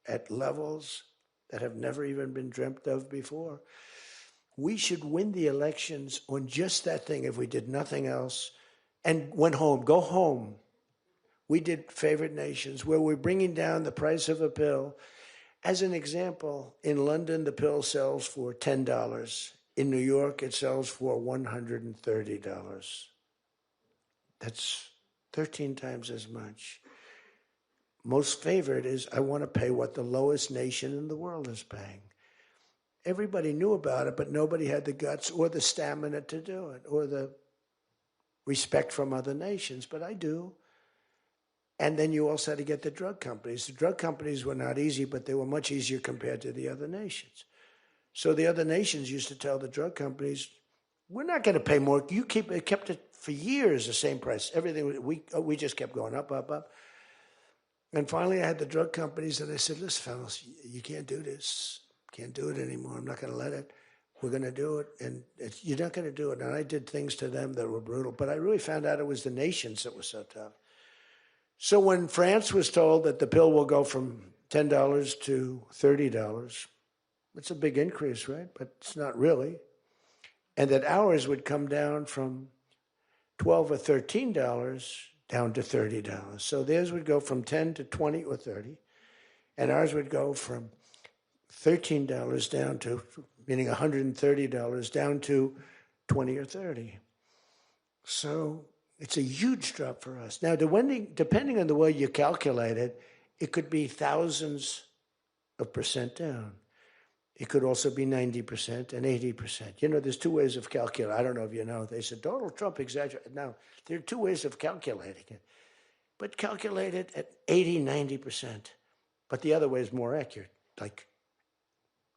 at levels that have never even been dreamt of before. We should win the elections on just that thing if we did nothing else and went home, go home. We did favored nations where we're bringing down the price of a pill. As an example, in London, the pill sells for $10. In New York, it sells for $130. That's 13 times as much. Most favored is I want to pay what the lowest nation in the world is paying. Everybody knew about it, but nobody had the guts or the stamina to do it or the respect from other nations. But I do. And then you also had to get the drug companies. The drug companies were not easy, but they were much easier compared to the other nations. So the other nations used to tell the drug companies, we're not going to pay more. You kept it for years the same price. Everything, we just kept going up, up, up. And finally I had the drug companies and I said, listen, fellas, you can't do this. Can't do it anymore. I'm not going to let it. We're going to do it. And you're not going to do it. And I did things to them that were brutal. But I really found out it was the nations that were so tough. So when France was told that the pill will go from $10 to $30, it's a big increase, right? But it's not really. And that ours would come down from $12 or $13 down to $30. So theirs would go from 10 to 20 or 30. And ours would go from $13 down to, meaning $130 down to 20 or 30. So it's a huge drop for us. Now, depending on the way you calculate it, it could be thousands of percent down. It could also be 90% and 80%. You know, there's two ways of calculating. I don't know if you know. They said Donald Trump exaggerated. Now, there are two ways of calculating it. But calculate it at 80, 90%. But the other way is more accurate, like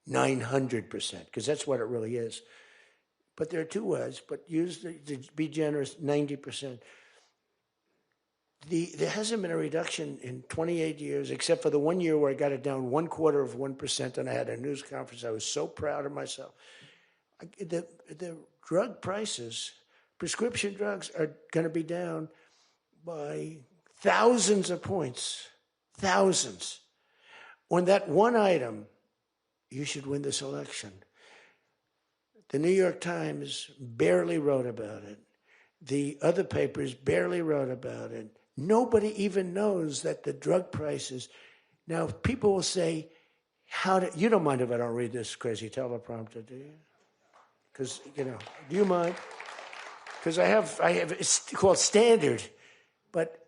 900%, because that's what it really is. But there are two ways, but use, to be generous, 90%. There hasn't been a reduction in 28 years, except for the 1 year where I got it down 1/4%, and I had a news conference. I was so proud of myself. The drug prices, prescription drugs, are going to be down by thousands of points, thousands. On that one item, you should win this election. The New York Times barely wrote about it. The other papers barely wrote about it. Nobody even knows that the drug prices. Now, people will say, you don't mind if I don't read this crazy teleprompter, do you? Because, do you mind? Because I have, it's called standard. But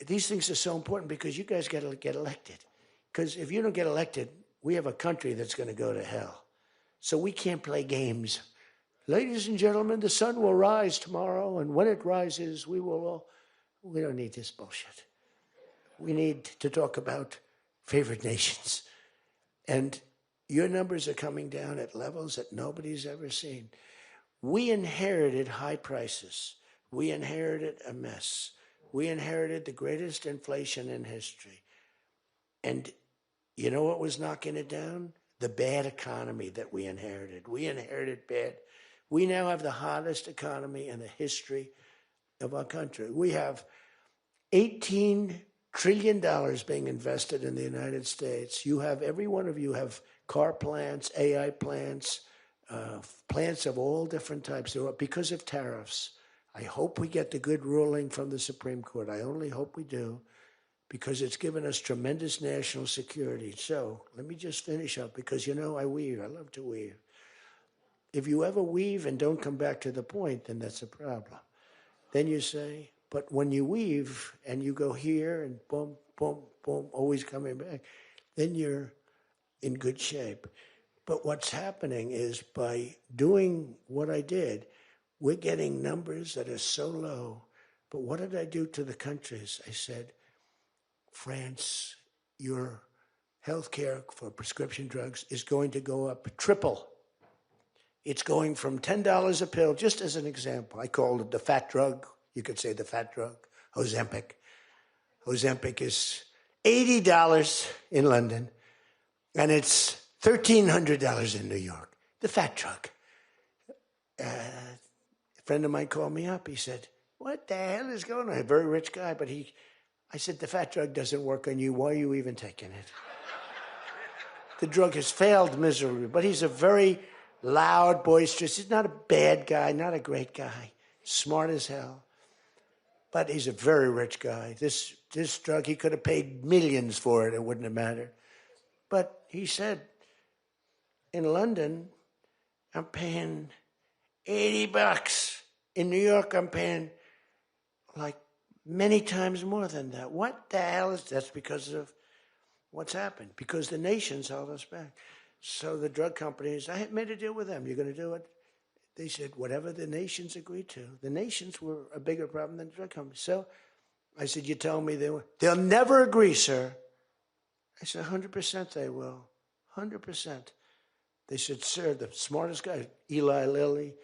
these things are so important because you guys got to get elected. Because if you don't get elected, we have a country that's going to go to hell. So we can't play games. Ladies and gentlemen, the sun will rise tomorrow, and when it rises, we don't need this bullshit. We need to talk about favored nations. And your numbers are coming down at levels that nobody's ever seen. We inherited high prices. We inherited a mess. We inherited the greatest inflation in history. And you know what was knocking it down? The bad economy that we inherited. We inherited bad. We now have the hottest economy in the history of our country. We have $18 trillion being invested in the United States. You have, every one of you have car plants, AI plants, plants of all different types. Because of tariffs. I hope we get the good ruling from the Supreme Court. I only hope we do, because it's given us tremendous national security. So let me just finish up, because I weave. I love to weave. If you ever weave and don't come back to the point, then that's a problem. Then you say, but when you weave and you go here and boom, boom, boom, always coming back, then you're in good shape. But what's happening is by doing what I did, we're getting numbers that are so low. But what did I do to the countries? I said, France, your health care for prescription drugs is going to go up triple. It's going from $10 a pill, just as an example. I called it the fat drug. You could say the fat drug, Ozempic. Ozempic is $80 in London, and it's $1,300 in New York. The fat drug. A friend of mine called me up. He said, what the hell is going on? A very rich guy, but I said, the fat drug doesn't work on you. Why are you even taking it? The drug has failed miserably, but he's a very loud, boisterous. He's not a bad guy, not a great guy, smart as hell. But he's a very rich guy. This drug, he could have paid millions for it. It wouldn't have mattered. But he said, in London, I'm paying $80. In New York, I'm paying like many times more than that. What the hell is that? That's because of what's happened. Because the nations held us back. So the drug companies, I had made a deal with them. You're going to do it? They said, whatever the nations agreed to. The nations were a bigger problem than the drug companies. So I said, you tell me they'll never agree, sir. I said, 100% they will. 100%. They said, sir, the smartest guy, Eli Lilly,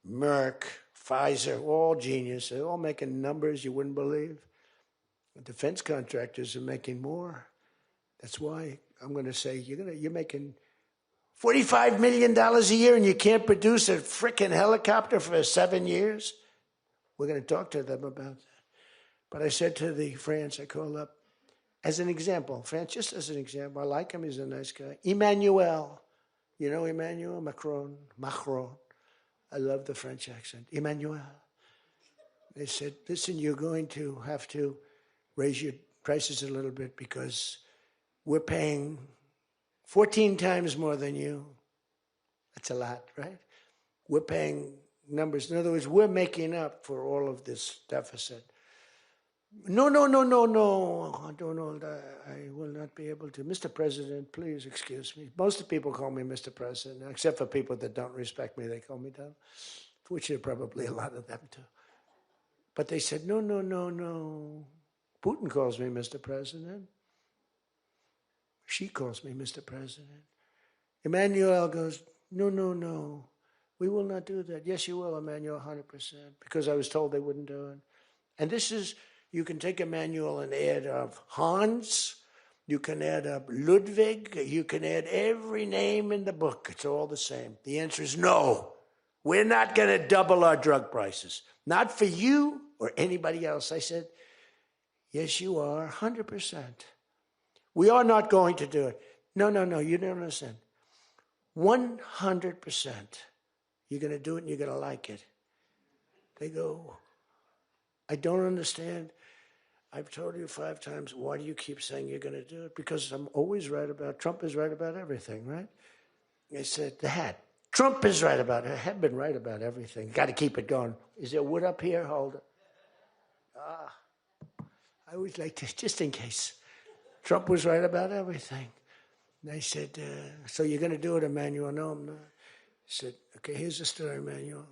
Merck, Pfizer, all genius. They're all making numbers you wouldn't believe. The defense contractors are making more. That's why I'm going to say, you're making $45 million a year and you can't produce a frickin' helicopter for 7 years? We're going to talk to them about that. But I said to the France, I called up, as an example, France, just as an example, I like him, he's a nice guy. Emmanuel, you know Emmanuel Macron. I love the French accent. Emmanuel. They said, listen, you're going to have to raise your prices a little bit because we're paying 14 times more than you. That's a lot, right? We're paying numbers. In other words, we're making up for all of this deficit. No. I don't know. I will not be able to. Mr. President, please excuse me. Most of the people call me Mr. President, except for people that don't respect me. They call me that, which there are probably a lot of them too. But they said, no. Putin calls me Mr. President. She calls me Mr. President. Emmanuel goes, no. We will not do that. Yes, you will, Emmanuel, 100%. Because I was told they wouldn't do it. And this is, you can take Emmanuel and add up Hans. You can add up Ludwig. You can add every name in the book. It's all the same. The answer is no. We're not going to double our drug prices. Not for you or anybody else. I said, yes, you are, 100%. We are not going to do it. No, you don't understand. 100%. You're going to do it and you're going to like it. They go, I don't understand. I've told you 5 times, why do you keep saying you're going to do it? Because I'm always right about, Trump is right about everything, right? I said, the hat. Trump is right about it. I have been right about everything. Got to keep it going. Is there wood up here? Hold it. I always like to, just in case. Trump was right about everything. And I said, so you're going to do it, Emmanuel? No, I'm not. I said, okay, here's the story, Emmanuel.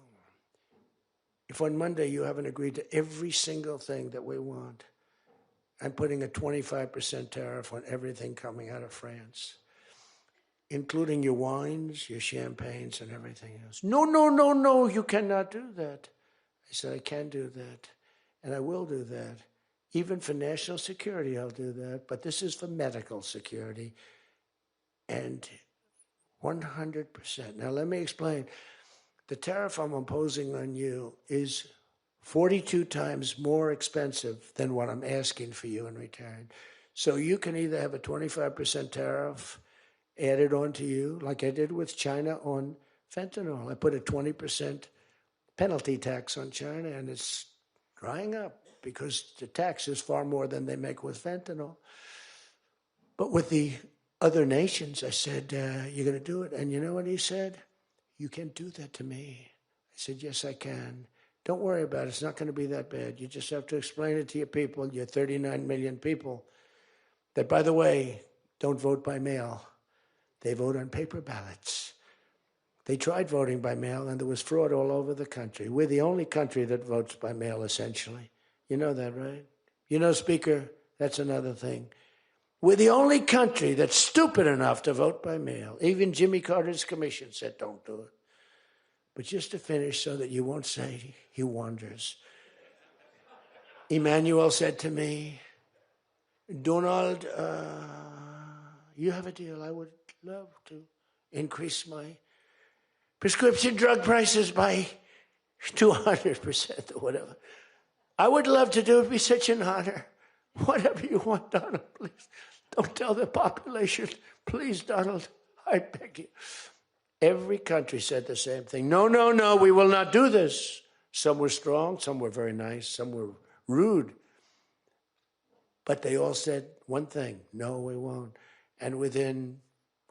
If on Monday you haven't agreed to every single thing that we want, I'm putting a 25% tariff on everything coming out of France, including your wines, your champagnes, and everything else. No, you cannot do that. I said, I can do that, and I will do that. Even for national security, I'll do that. But this is for medical security. And 100%. Now, let me explain. The tariff I'm imposing on you is 42 times more expensive than what I'm asking for you in return. So you can either have a 25% tariff added on to you, like I did with China on fentanyl. I put a 20% penalty tax on China, and it's drying up because the tax is far more than they make with fentanyl. But with the other nations, I said, you're going to do it. And you know what he said? You can't do that to me. I said, yes, I can. Don't worry about it. It's not going to be that bad. You just have to explain it to your people, your 39 million people, that, by the way, don't vote by mail. They vote on paper ballots. They tried voting by mail, and there was fraud all over the country. We're the only country that votes by mail, essentially. You know that, right? You know, Speaker, that's another thing. We're the only country that's stupid enough to vote by mail. Even Jimmy Carter's commission said, don't do it. But just to finish so that you won't say he wanders. Emmanuel said to me, Donald, you have a deal. I would love to increase my prescription drug prices by 200% or whatever. I would love to do it. It'd be such an honor. Whatever you want, Donald, please. Don't tell the population. Please, Donald, I beg you. Every country said the same thing. No, we will not do this. Some were strong, some were very nice, some were rude. But they all said one thing, no, we won't. And within,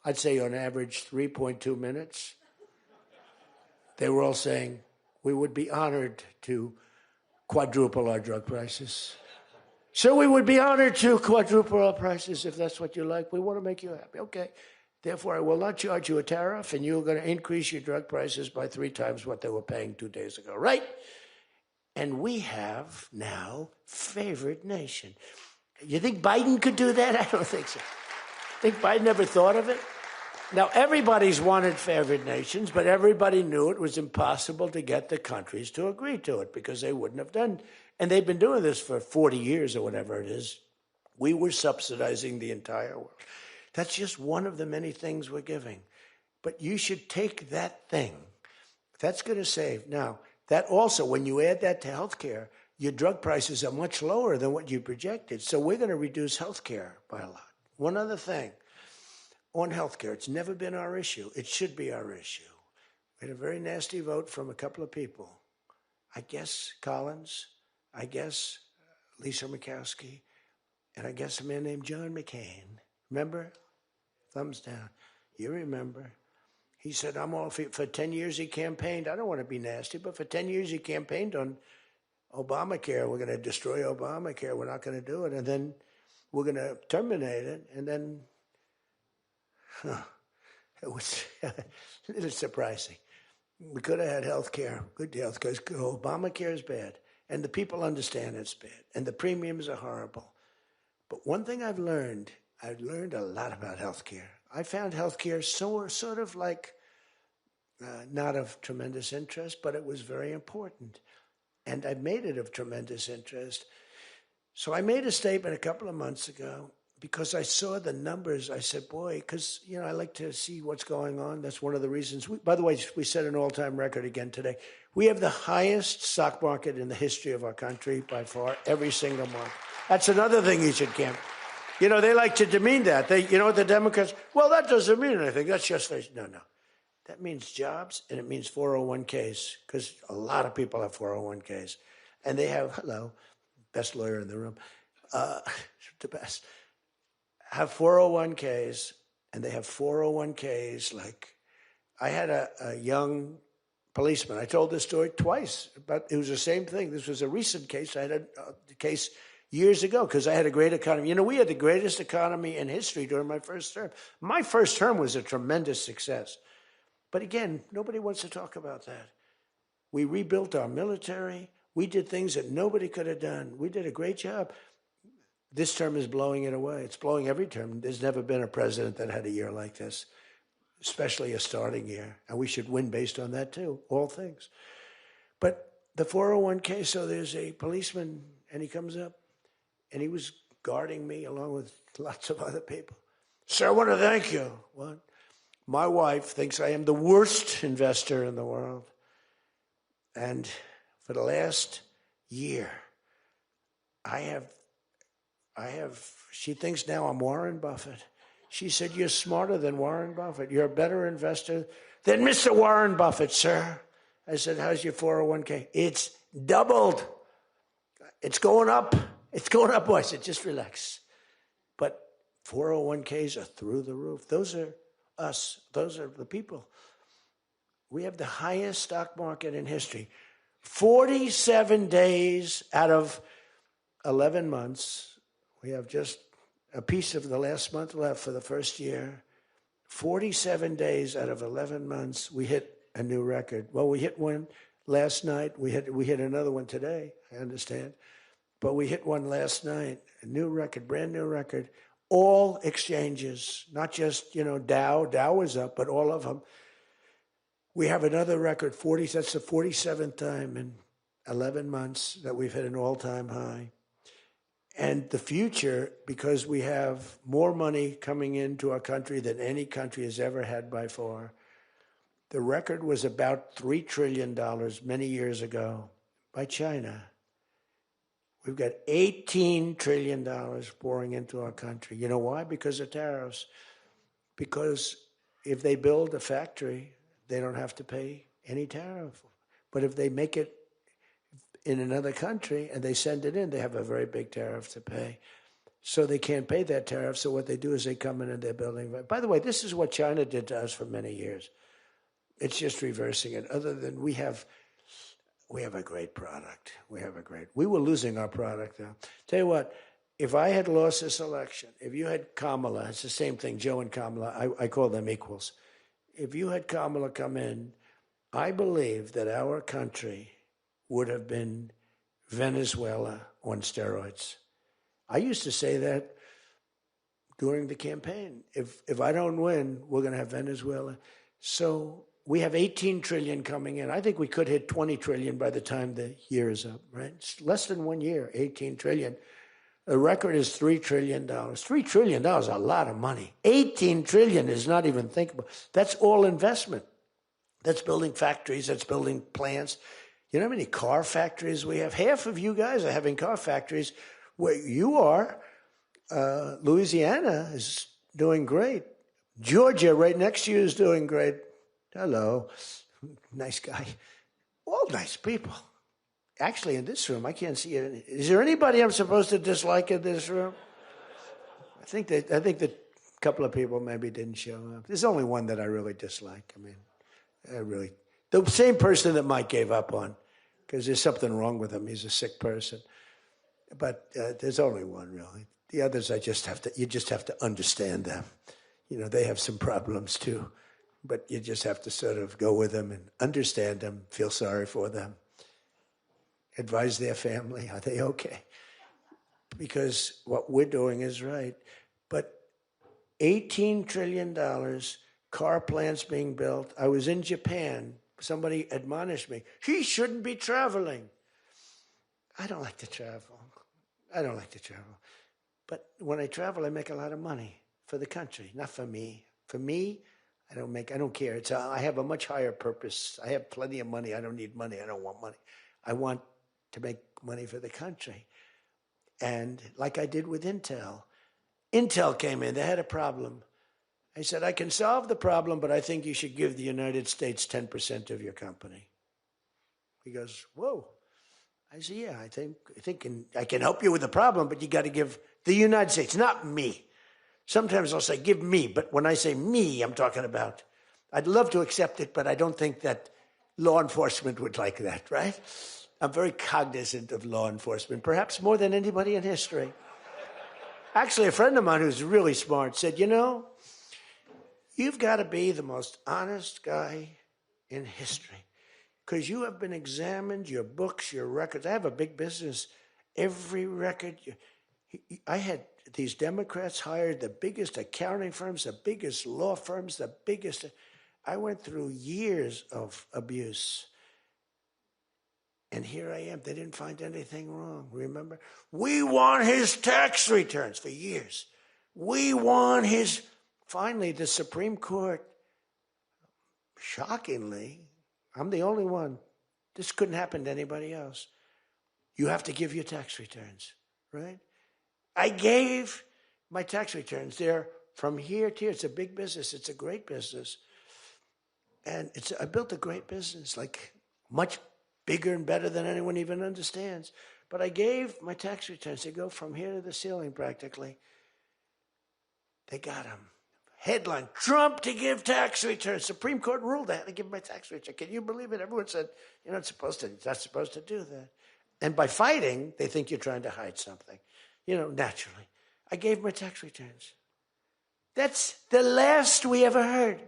I'd say on average, 3.2 minutes, they were all saying, we would be honored to quadruple our drug prices. So we would be honored to quadruple our prices if that's what you like. We want to make you happy. Okay. Therefore, I will not charge you a tariff, and you're going to increase your drug prices by 3 times what they were paying 2 days ago, right? And we have now favored nation. You think Biden could do that? I don't think so. Think Biden ever thought of it? Now, everybody's wanted favored nations, but everybody knew it was impossible to get the countries to agree to it because they wouldn't have done. And they've been doing this for 40 years or whatever it is. We were subsidizing the entire world. That's just one of the many things we're giving. But you should take that thing. That's going to save. Now, that also, when you add that to healthcare, your drug prices are much lower than what you projected. So we're going to reduce healthcare by a lot. One other thing. On healthcare, it's never been our issue. It should be our issue. We had a very nasty vote from a couple of people. I guess Collins, I guess Lisa Murkowski, and I guess a man named John McCain. Remember? Thumbs down. You remember. He said, I'm all for 10 years he campaigned. I don't want to be nasty, but for 10 years he campaigned on Obamacare. We're going to destroy Obamacare. We're not going to do it. And then we're going to terminate it. And then it was a little surprising. We could have had health care, good health care. Obamacare is bad, and the people understand it's bad, and the premiums are horrible. But one thing I've learned a lot about health care. I found health care sort of like not of tremendous interest, but it was very important. And I made it of tremendous interest. So I made a statement a couple of months ago, because I saw the numbers. I said, boy, because, I like to see what's going on. That's one of the reasons. By the way, we set an all-time record again today. We have the highest stock market in the history of our country by far, every single market. That's another thing you should camp. They like to demean that. The Democrats, well, that doesn't mean anything. That's just, no. That means jobs, and it means 401ks, because a lot of people have 401ks. And they have, best lawyer in the room, the best. Have 401ks, and they have 401ks like I had a young policeman. I told this story twice, but it was the same thing. This was a recent case. I had a case years ago because I had a great economy. We had the greatest economy in history during my first term. My first term was a tremendous success. But again, nobody wants to talk about that. We rebuilt our military. We did things that nobody could have done. We did a great job. This term is blowing it away. It's blowing every term. There's never been a president that had a year like this, especially a starting year. And we should win based on that too, all things. But the 401k, so there's a policeman, and he comes up, and he was guarding me along with lots of other people. Sir, I want to thank you. What? My wife thinks I am the worst investor in the world. And for the last year, she thinks now I'm Warren Buffett. She said, you're smarter than Warren Buffett. You're a better investor than Mr. Warren Buffett, sir. I said, how's your 401k? It's doubled. It's going up. It's going up. I said, just relax. But 401ks are through the roof. Those are us. Those are the people. We have the highest stock market in history. 47 days out of 11 months. We have just a piece of the last month left for the first year. 47 days out of 11 months, we hit a new record. Well, we hit one last night. We hit another one today, I understand. But we hit one last night, a new record, brand new record. All exchanges, not just, Dow. Dow was up, but all of them. We have another record, that's the 47th time in 11 months that we've hit an all-time high. And the future, because we have more money coming into our country than any country has ever had by far. The record was about $3 trillion many years ago by China. We've got $18 trillion pouring into our country. You know why? Because of tariffs. Because if they build a factory, they don't have to pay any tariff. But if they make it in another country and they send it in, they have a very big tariff to pay. So they can't pay that tariff. So what they do is they come in and they're building. By the way, this is what China did to us for many years. It's just reversing it. Other than we have a great product. We were losing our product now. Tell you what, if I had lost this election, if you had Kamala, it's the same thing, Joe and Kamala, I call them equals. If you had Kamala come in, I believe that our country would have been Venezuela on steroids. I used to say that during the campaign. If I don't win, we're going to have Venezuela. So we have 18 trillion coming in. I think we could hit 20 trillion by the time the year is up, right? It's less than 1 year, 18 trillion. The record is $3 trillion. $3 trillion is a lot of money. 18 trillion is not even thinkable. That's all investment. That's building factories. That's building plants. You know how many car factories we have? Half of you guys are having car factories. Where you are, Louisiana is doing great. Georgia, right next to you, is doing great. Hello. Nice guy. All nice people. Actually, in this room, I can't see it. Is there anybody I'm supposed to dislike in this room? I think that a couple of people maybe didn't show up. There's only one that I really dislike. I mean, the same person that Mike gave up on, because there's something wrong with him. He's a sick person. But there's only one, really. The others, you just have to understand them. You know, they have some problems too. But you just have to sort of go with them and understand them, feel sorry for them. Advise their family, are they okay? Because what we're doing is right. But $18 trillion, car plants being built. I was in Japan. Somebody admonished me, he shouldn't be traveling. I don't like to travel. But when I travel, I make a lot of money for the country, not for me. For me, I don't care. I have a much higher purpose. I have plenty of money. I don't need money. I don't want money. I want to make money for the country. And like I did with Intel. Intel came in. They had a problem. I said, I can solve the problem, but I think you should give the United States 10% of your company. He goes, whoa. I said, yeah, I think I can help you with the problem, but you got to give the United States, not me. Sometimes I'll say, give me. But when I say me, I'm talking about, I'd love to accept it, but I don't think that law enforcement would like that, right? I'm very cognizant of law enforcement, perhaps more than anybody in history. Actually, a friend of mine who's really smart said, you know, you've got to be the most honest guy in history because you have been examined, your books, your records. I have a big business. Every record, I had these Democrats hired the biggest accounting firms, the biggest law firms, the biggest. I went through years of abuse. And here I am. They didn't find anything wrong, remember? We want his tax returns for years. We want his... Finally, the Supreme Court, shockingly, I'm the only one. This couldn't happen to anybody else. You have to give your tax returns, right? I gave my tax returns. They're from here to here. It's a big business. It's a great business. And I built a great business, like much bigger and better than anyone even understands. But I gave my tax returns. They go from here to the ceiling practically. They got them. Headline, Trump to give tax returns. Supreme Court ruled I had to give my tax return. Can you believe it? Everyone said, you're not supposed to do that. And by fighting, they think you're trying to hide something. You know, naturally. I gave my tax returns. That's the last we ever heard.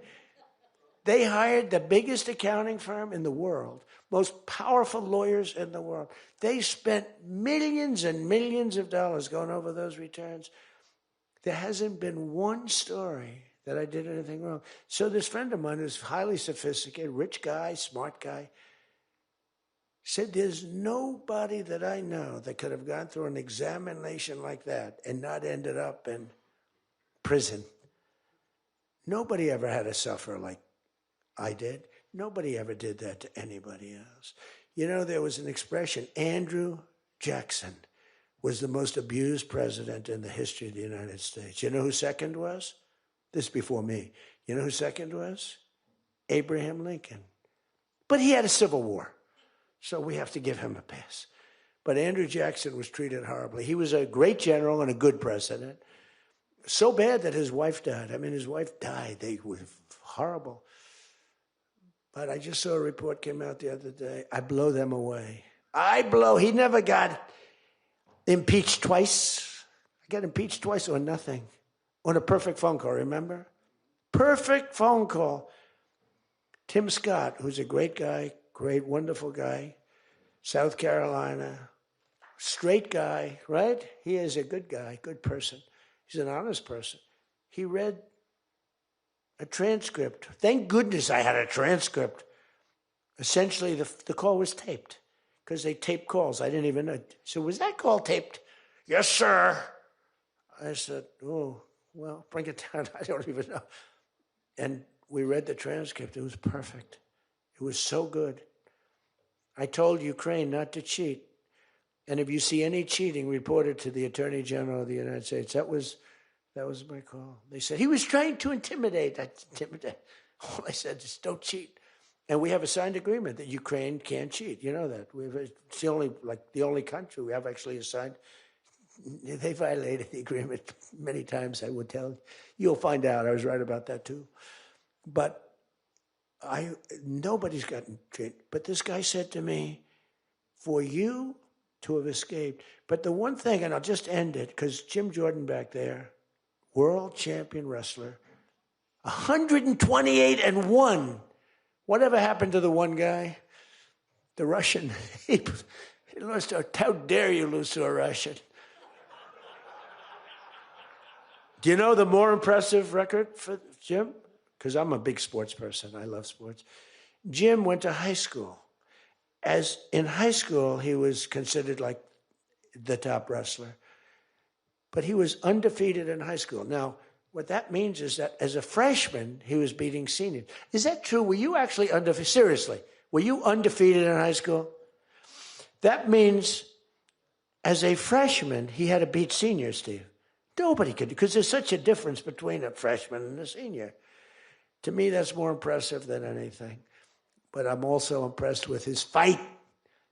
They hired the biggest accounting firm in the world, most powerful lawyers in the world. They spent millions and millions of dollars going over those returns. There hasn't been one story that I did anything wrong. So this friend of mine who's highly sophisticated, rich guy, smart guy, said there's nobody that I know that could have gone through an examination like that and not ended up in prison. Nobody ever had to suffer like I did. Nobody ever did that to anybody else. You know, there was an expression, Andrew Jackson was the most abused president in the history of the United States. You know who second was? This is before me. You know who second was? Abraham Lincoln. But he had a civil war, so we have to give him a pass. But Andrew Jackson was treated horribly. He was a great general and a good president. So bad that his wife died. I mean, his wife died. They were horrible. But I just saw a report came out the other day. I blow them away. He never got impeached twice. I got impeached twice or nothing. On a perfect phone call, remember? Perfect phone call. Tim Scott, who's a great guy, great, wonderful guy, South Carolina, straight guy, right? He is a good guy, good person. He's an honest person. He read a transcript. Thank goodness I had a transcript. Essentially, the call was taped because they tape calls. I didn't even know. So was that call taped? Yes, sir. I said, oh, well, bring it down. I don't even know. And we read the transcript. It was perfect. It was so good. I told Ukraine not to cheat. And if you see any cheating, report it to the Attorney General of the United States. That was my call. They said, he was trying to intimidate. All I said is, don't cheat. And we have a signed agreement that Ukraine can't cheat. You know that. It's the only country we have actually a signed. They violated the agreement many times, I would tell you. You'll find out. I was right about that too. But nobody's gotten treated. But this guy said to me, for you to have escaped. But the one thing, and I'll just end it, because Jim Jordan back there, world champion wrestler, 128-1. Whatever happened to the one guy? The Russian. He lost to, how dare you lose to a Russian? Do you know the more impressive record for Jim? Because I'm a big sports person. I love sports. Jim went to high school. As in high school, he was considered like the top wrestler. But he was undefeated in high school. Now, what that means is that as a freshman, he was beating seniors. Is that true? Were you actually undefeated? Seriously, were you undefeated in high school? That means as a freshman, he had to beat seniors, Steve. Nobody could, because there's such a difference between a freshman and a senior. To me, that's more impressive than anything. But I'm also impressed with his fight.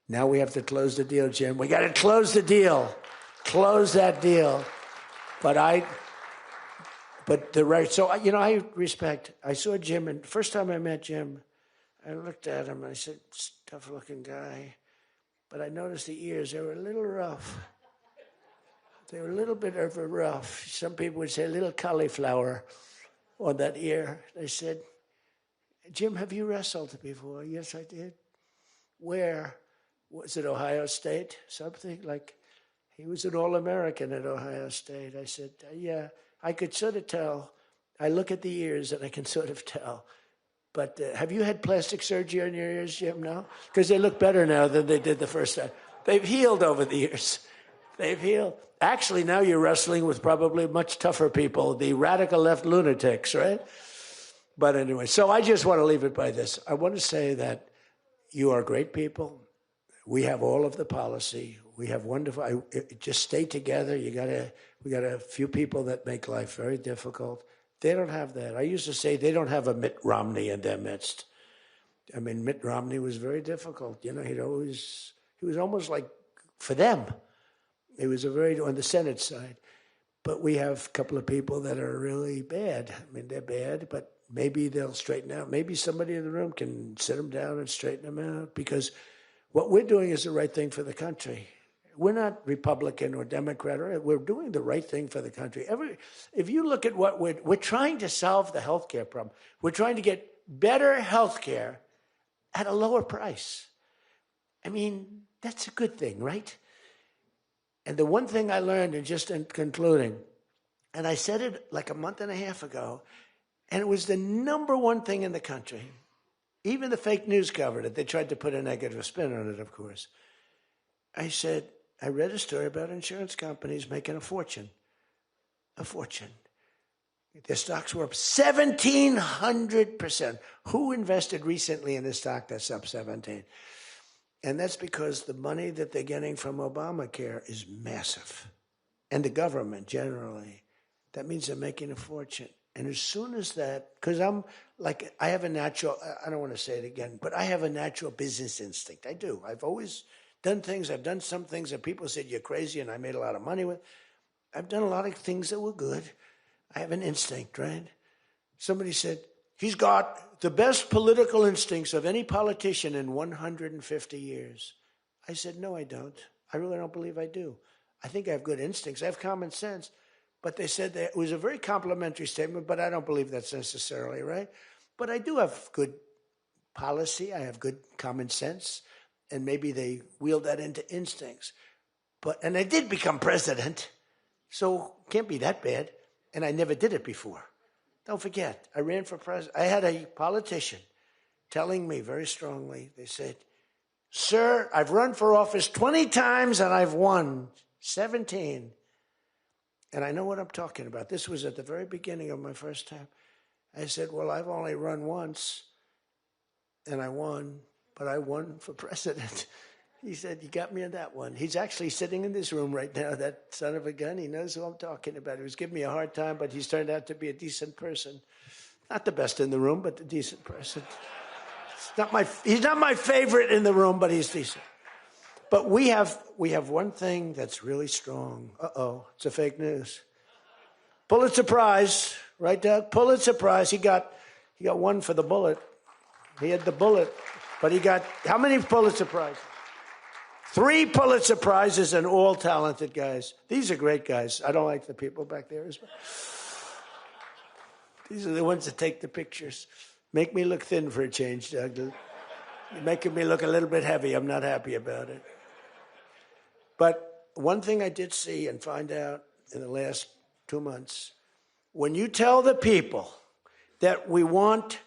Now we have to close the deal, Jim. We got to close the deal. Close that deal. So, I respect. I saw Jim, and the first time I met Jim, I looked at him, and I said, tough-looking guy. But I noticed the ears, they were a little rough. They were a little bit of a rough. Some people would say a little cauliflower on that ear. They said, Jim, have you wrestled before? Yes, I did. Where? Was it Ohio State? Something like, he was an All-American at Ohio State. I said, yeah, I could sort of tell. I look at the ears and I can sort of tell. But have you had plastic surgery on your ears, Jim? No? Because they look better now than they did the first time. They've healed over the years. They've healed. Actually, now you're wrestling with probably much tougher people, the radical left lunatics, right? But anyway, so I just want to leave it by this. I want to say that you are great people. We have all of the policy. We have wonderful. Just stay together. We got a few people that make life very difficult. They don't have that. I used to say they don't have a Mitt Romney in their midst. I mean, Mitt Romney was very difficult. You know, he was almost like for them. He was on the Senate side. But we have a couple of people that are really bad. I mean, they're bad, but maybe they'll straighten out. Maybe somebody in the room can sit them down and straighten them out, because what we're doing is the right thing for the country. We're not Republican or Democrat. We're doing the right thing for the country. If you look at what we're trying to solve the healthcare problem. We're trying to get better healthcare at a lower price. I mean, that's a good thing, right? And the one thing I learned, and just in concluding, and I said it like a month and a half ago, and it was the number one thing in the country. Even the fake news covered it. They tried to put a negative spin on it, of course. I said, I read a story about insurance companies making a fortune. A fortune. Their stocks were up 1,700%. Who invested recently in a stock that's up 17? And that's because the money that they're getting from Obamacare is massive. And the government generally. That means they're making a fortune. And as soon as that, because I have a natural, I don't want to say it again, but I have a natural business instinct. I do. I've always done things. I've done some things that people said you're crazy and I made a lot of money with. I've done a lot of things that were good. I have an instinct, right? Somebody said, he's got the best political instincts of any politician in 150 years. I said, no, I don't. I really don't believe I do. I think I have good instincts. I have common sense. But they said that it was a very complimentary statement, but I don't believe that's necessarily right. But I do have good policy. I have good common sense. And maybe they wield that into instincts. And I did become president, so can't be that bad. And I never did it before. Don't forget, I ran for president. I had a politician telling me very strongly, they said, sir, I've run for office 20 times and I've won 17. And I know what I'm talking about. This was at the very beginning of my first term. I said, well, I've only run once and I won, but I won for president. He said, you got me on that one. He's actually sitting in this room right now, that son of a gun. He knows who I'm talking about. He was giving me a hard time, but he's turned out to be a decent person. Not the best in the room, but a decent person. He's not my favorite in the room, but he's decent. But we have one thing that's really strong. Uh-oh, it's a fake news. Pulitzer Prize, right, Doug? Pulitzer Prize. He got one for the bullet. He had the bullet, but he got how many Pulitzer Prizes? 3 Pulitzer Prizes, and all talented guys. These are great guys. I don't like the people back there as well. These are the ones that take the pictures. Make me look thin for a change, Doug. You're making me look a little bit heavy. I'm not happy about it. But one thing I did see and find out in the last 2 months, when you tell the people that we want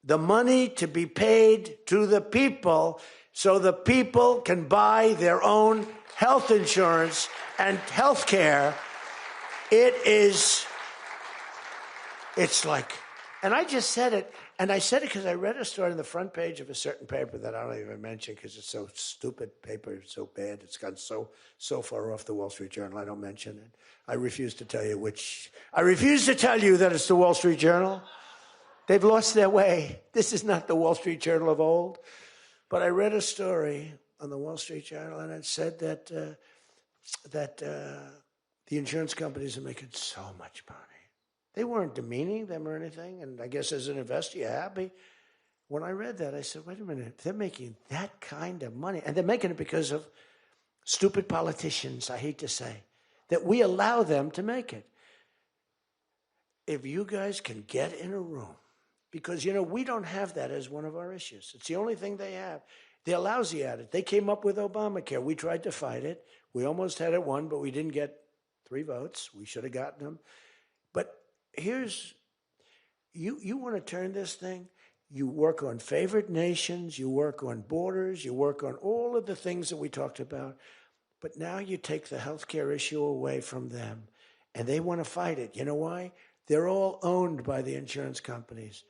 the money to be paid to the people so the people can buy their own health insurance and health care, it's like, and I just said it, and I said it because I read a story on the front page of a certain paper that I don't even mention because it's so stupid, paper is so bad, it's gone so far off the Wall Street Journal, I don't mention it. I refuse to tell you that it's the Wall Street Journal. They've lost their way. This is not the Wall Street Journal of old. But I read a story on the Wall Street Journal, and it said that the insurance companies are making so much money. They weren't demeaning them or anything, and I guess as an investor, you're happy. When I read that, I said, wait a minute, they're making that kind of money. And they're making it because of stupid politicians, I hate to say, that we allow them to make it. If you guys can get in a room, because, we don't have that as one of our issues. It's the only thing they have. They're lousy at it. They came up with Obamacare. We tried to fight it. We almost had it won, but we didn't get 3 votes. We should have gotten them. But here's, you want to turn this thing, you work on favored nations, you work on borders, you work on all of the things that we talked about, but now you take the healthcare issue away from them, and they want to fight it. You know why? They're all owned by the insurance companies,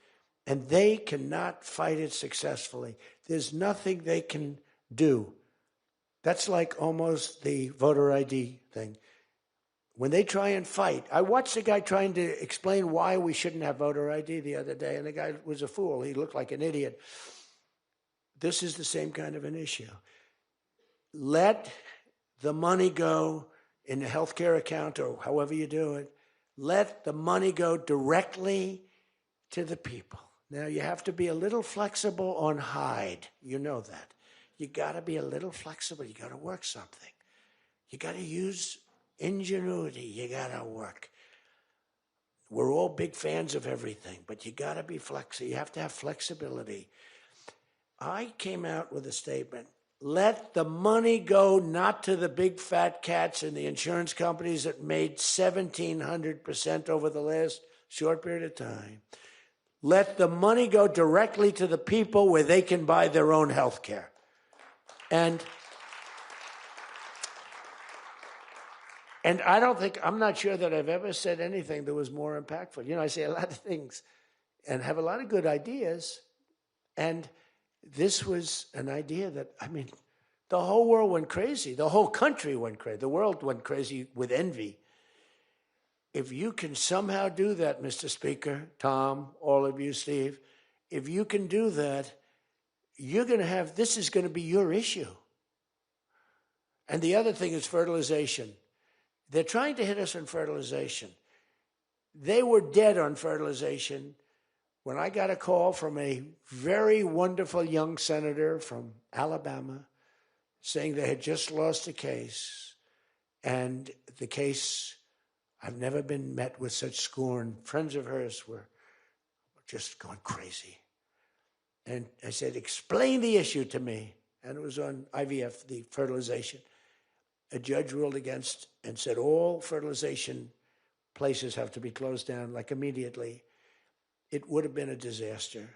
and they cannot fight it successfully. There's nothing they can do. That's like almost the voter ID thing. When they try and fight, I watched a guy trying to explain why we shouldn't have voter ID the other day, and the guy was a fool. He looked like an idiot. This is the same kind of an issue. Let the money go in the healthcare account or however you do it. Let the money go directly to the people. Now, you have to be a little flexible on Hyde. You know that. You got to be a little flexible. You got to work something. You got to use ingenuity. You got to work. We're all big fans of everything, but you got to be flexible. You have to have flexibility. I came out with a statement. Let the money go not to the big fat cats and the insurance companies that made 1,700% over the last short period of time. Let the money go directly to the people where they can buy their own health care. And I'm not sure that I've ever said anything that was more impactful. I say a lot of things and have a lot of good ideas. And this was an idea that, the whole world went crazy. The whole country went crazy. The world went crazy with envy. If you can somehow do that, Mr. Speaker, Tom, all of you, Steve, if you can do that, this is going to be your issue. And the other thing is fertilization. They're trying to hit us on fertilization. They were dead on fertilization when I got a call from a very wonderful young senator from Alabama saying they had just lost a case. And the case, I've never been met with such scorn. Friends of hers were just going crazy. And I said, explain the issue to me. And it was on IVF, the fertilization. a judge ruled against and said all fertilization places have to be closed down, like immediately, it would have been a disaster.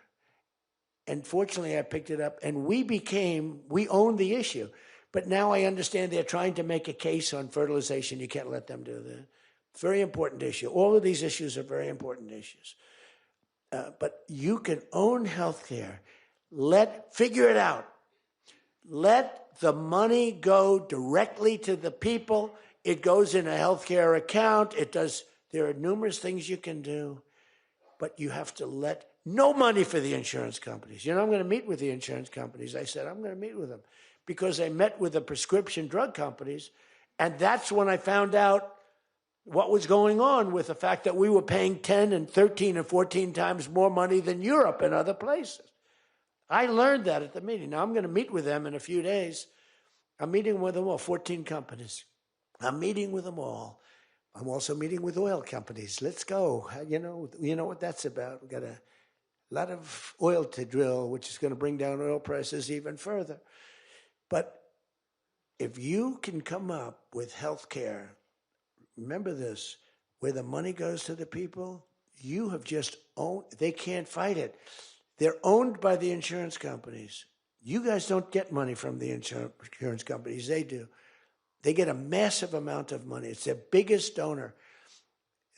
And fortunately, I picked it up, and we owned the issue. But now I understand they're trying to make a case on fertilization. You can't let them do that. Very important issue. All of these issues are very important issues. But you can own healthcare. Figure it out. Let the money go directly to the people. It goes in a healthcare account. There are numerous things you can do, but you have to let no money for the insurance companies. I'm going to meet with the insurance companies. I said, I'm going to meet with them because I met with the prescription drug companies. And that's when I found out what was going on with the fact that we were paying 10 and 13 and 14 times more money than Europe and other places. I learned that at the meeting. Now I'm going to meet with them in a few days. I'm meeting with them all, 14 companies. I'm meeting with them all. I'm also meeting with oil companies. Let's go. You know what that's about. We've got a lot of oil to drill, which is going to bring down oil prices even further. But if you can come up with health care, remember this, where the money goes to the people, you have just owned, they can't fight it. They're owned by the insurance companies. You guys don't get money from the insurance companies. They do. They get a massive amount of money. It's their biggest donor.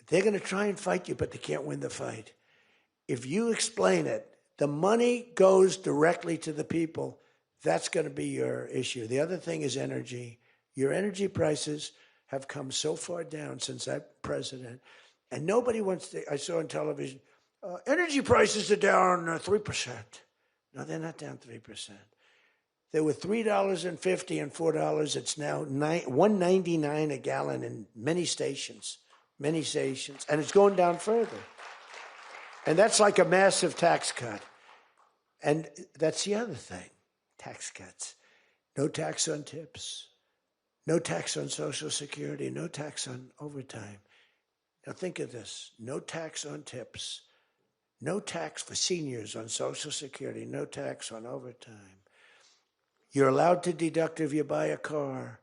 They're going to try and fight you, but they can't win the fight. If you explain it, the money goes directly to the people. That's going to be your issue. The other thing is energy. Your energy prices have come so far down since I'm president, and nobody wants to. I saw on television, energy prices are down 3%. No, they're not down 3%. They were $3.50 and $4. It's now $1.99 a gallon in many stations, and it's going down further. And that's like a massive tax cut. And that's the other thing, tax cuts. No tax on tips, no tax on Social Security, no tax on overtime. Now think of this, no tax on tips, no tax for seniors on Social Security, no tax on overtime. You're allowed to deduct if you buy a car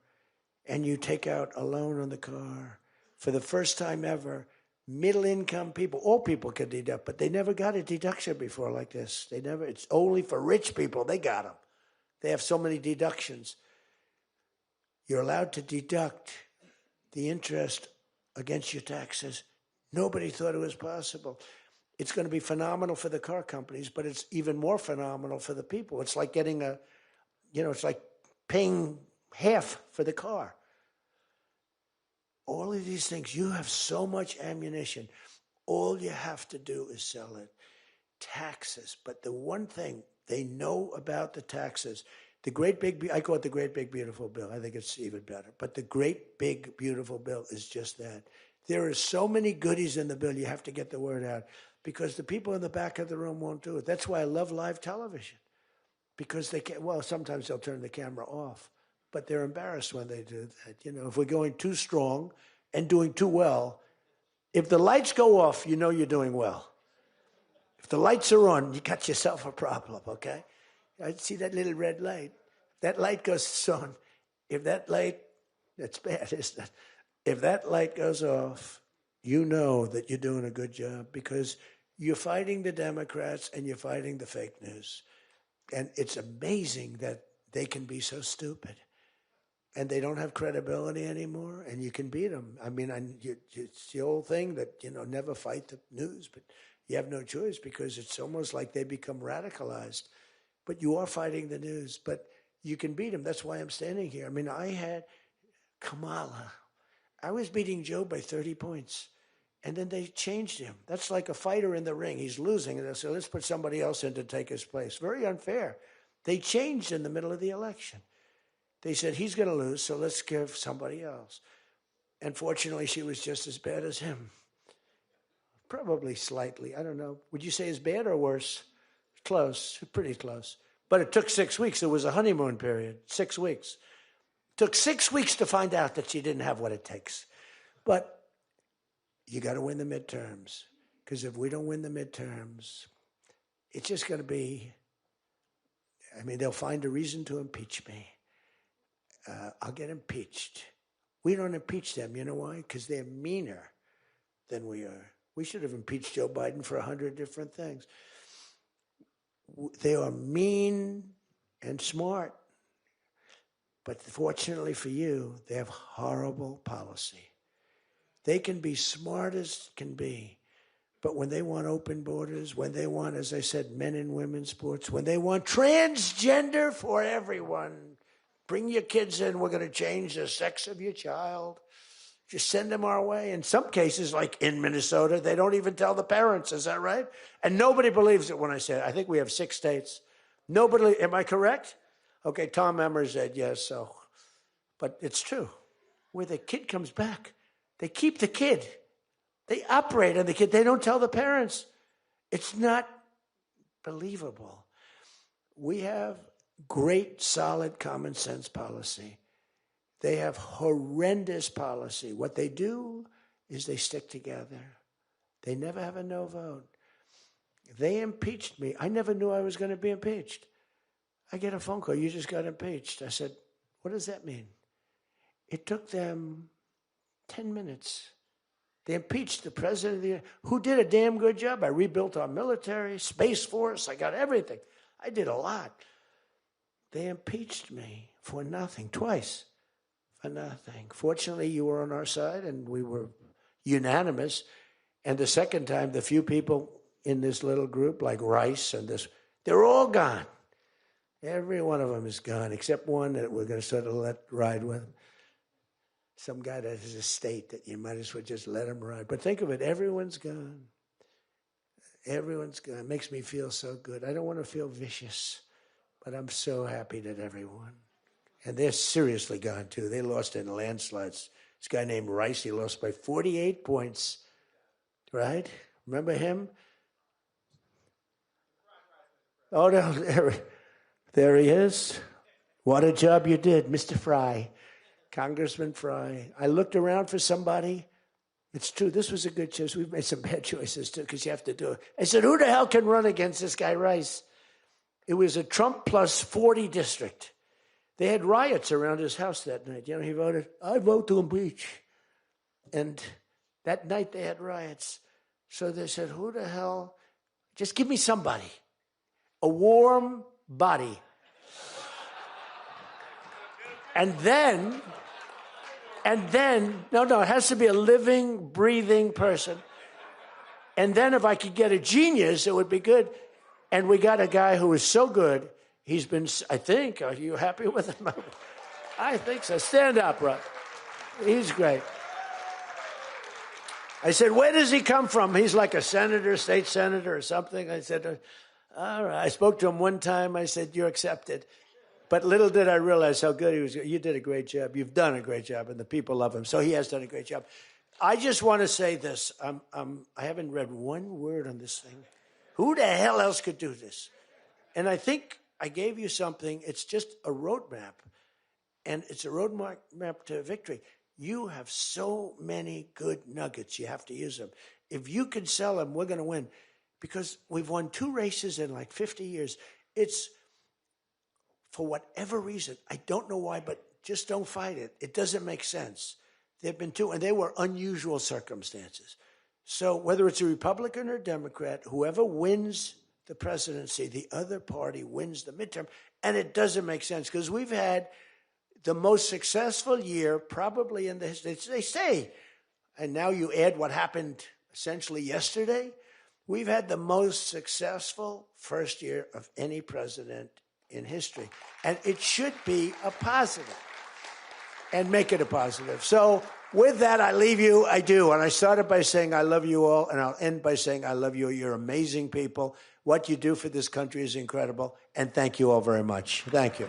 and you take out a loan on the car. For the first time ever, middle-income people, all people can deduct, but they never got a deduction before like this. It's only for rich people. They got them. They have so many deductions. You're allowed to deduct the interest against your taxes. Nobody thought it was possible. It's going to be phenomenal for the car companies, but it's even more phenomenal for the people. It's like getting it's like paying half for the car. All of these things, you have so much ammunition. All you have to do is sell it. Taxes. But the one thing they know about the taxes, I call it the great big beautiful bill. I think it's even better. But the great big beautiful bill is just that. There are so many goodies in the bill, you have to get the word out. Because the people in the back of the room won't do it. That's why I love live television. Because they can't, sometimes they'll turn the camera off. But they're embarrassed when they do that. If we're going too strong and doing too well, if the lights go off, you're doing well. If the lights are on, you got yourself a problem, okay? I see that little red light. That light goes on. If that light, that's bad, isn't it? If that light goes off, you know that you're doing a good job because you're fighting the Democrats and you're fighting the fake news. And it's amazing that they can be so stupid. And they don't have credibility anymore, and you can beat them. I mean, it's the old thing that, never fight the news, but you have no choice because it's almost like they become radicalized. But you are fighting the news, but you can beat them. That's why I'm standing here. I mean, I had Kamala. I was beating Joe by 30 points, and then they changed him. That's like a fighter in the ring. He's losing, and they said, let's put somebody else in to take his place. Very unfair. They changed in the middle of the election. They said, he's going to lose, so let's give somebody else. And fortunately, she was just as bad as him. Probably slightly. I don't know. Would you say as bad or worse? Close. Pretty close. But it took 6 weeks. It was a honeymoon period. 6 weeks. It took 6 weeks to find out that she didn't have what it takes. But you got to win the midterms. Because if we don't win the midterms, it's just going to be, they'll find a reason to impeach me. I'll get impeached. We don't impeach them. You know why? Because they're meaner than we are. We should have impeached Joe Biden for 100 different things. They are mean and smart. But fortunately for you, they have horrible policy. They can be smart as can be. But when they want open borders, when they want, as I said, men and women's sports, when they want transgender for everyone, bring your kids in, we're going to change the sex of your child. Just send them our way. In some cases, like in Minnesota, they don't even tell the parents. Is that right? And nobody believes it when I say it. I think we have 6 states. Nobody, am I correct? Okay, Tom Emmer said yes, so. But it's true. Where the kid comes back, they keep the kid. They operate on the kid. They don't tell the parents. It's not believable. We have great, solid common sense policy. They have horrendous policy. What they do is they stick together. They never have a no vote. They impeached me. I never knew I was going to be impeached. I get a phone call. You just got impeached. I said, what does that mean? It took them 10 minutes. They impeached the president of the United States, who did a damn good job. I rebuilt our military, Space Force. I got everything. I did a lot. They impeached me for nothing, twice, for nothing. Fortunately, you were on our side, and we were unanimous. And the second time, the few people in this little group, like Rice and this, they're all gone. Every one of them is gone, except one that we're going to sort of let ride with. Some guy that has a state that you might as well just let him ride. But think of it, everyone's gone. Everyone's gone. It makes me feel so good. I don't want to feel vicious, but I'm so happy that everyone. And they're seriously gone, too. They lost in landslides. This guy named Rice, he lost by 48 points, right? Remember him? Oh, no, there he is. What a job you did, Mr. Fry. Congressman Fry. I looked around for somebody. It's true, this was a good choice. We've made some bad choices, too, because you have to do it. I said, who the hell can run against this guy, Rice? It was a Trump plus 40 district. They had riots around his house that night. You know, he voted, I vote to impeach. And that night they had riots. So they said, who the hell? Just give me somebody. A warm body. And then, no, it has to be a living, breathing person. And then if I could get a genius, it would be good. And we got a guy who is so good. He's been, I think, are you happy with him? I think so. Stand up, Russ. He's great. I said, where does he come from? He's like a senator, state senator or something. I said, all right. I spoke to him one time. I said, you're accepted. But little did I realize how good he was. You did a great job. You've done a great job, and the people love him. So he has done a great job. I just want to say this. I haven't read one word on this thing. Who the hell else could do this? And I think I gave you something. It's just a roadmap, and it's a roadmap to victory. You have so many good nuggets. You have to use them. If you can sell them, we're going to win, because we've won 2 races in like 50 years. It's, for whatever reason, I don't know why, but just don't fight it. It doesn't make sense. There have been 2, and they were unusual circumstances. So whether it's a Republican or Democrat, whoever wins the presidency, the other party wins the midterm, and it doesn't make sense, because we've had the most successful year probably in the history. They say, and now you add what happened essentially yesterday, we've had the most successful first year of any president in history. And it should be a positive, and make it a positive. So with that, I leave you. I do. And I started by saying I love you all, and I'll end by saying I love you. You're amazing people. What you do for this country is incredible. And thank you all very much. Thank you.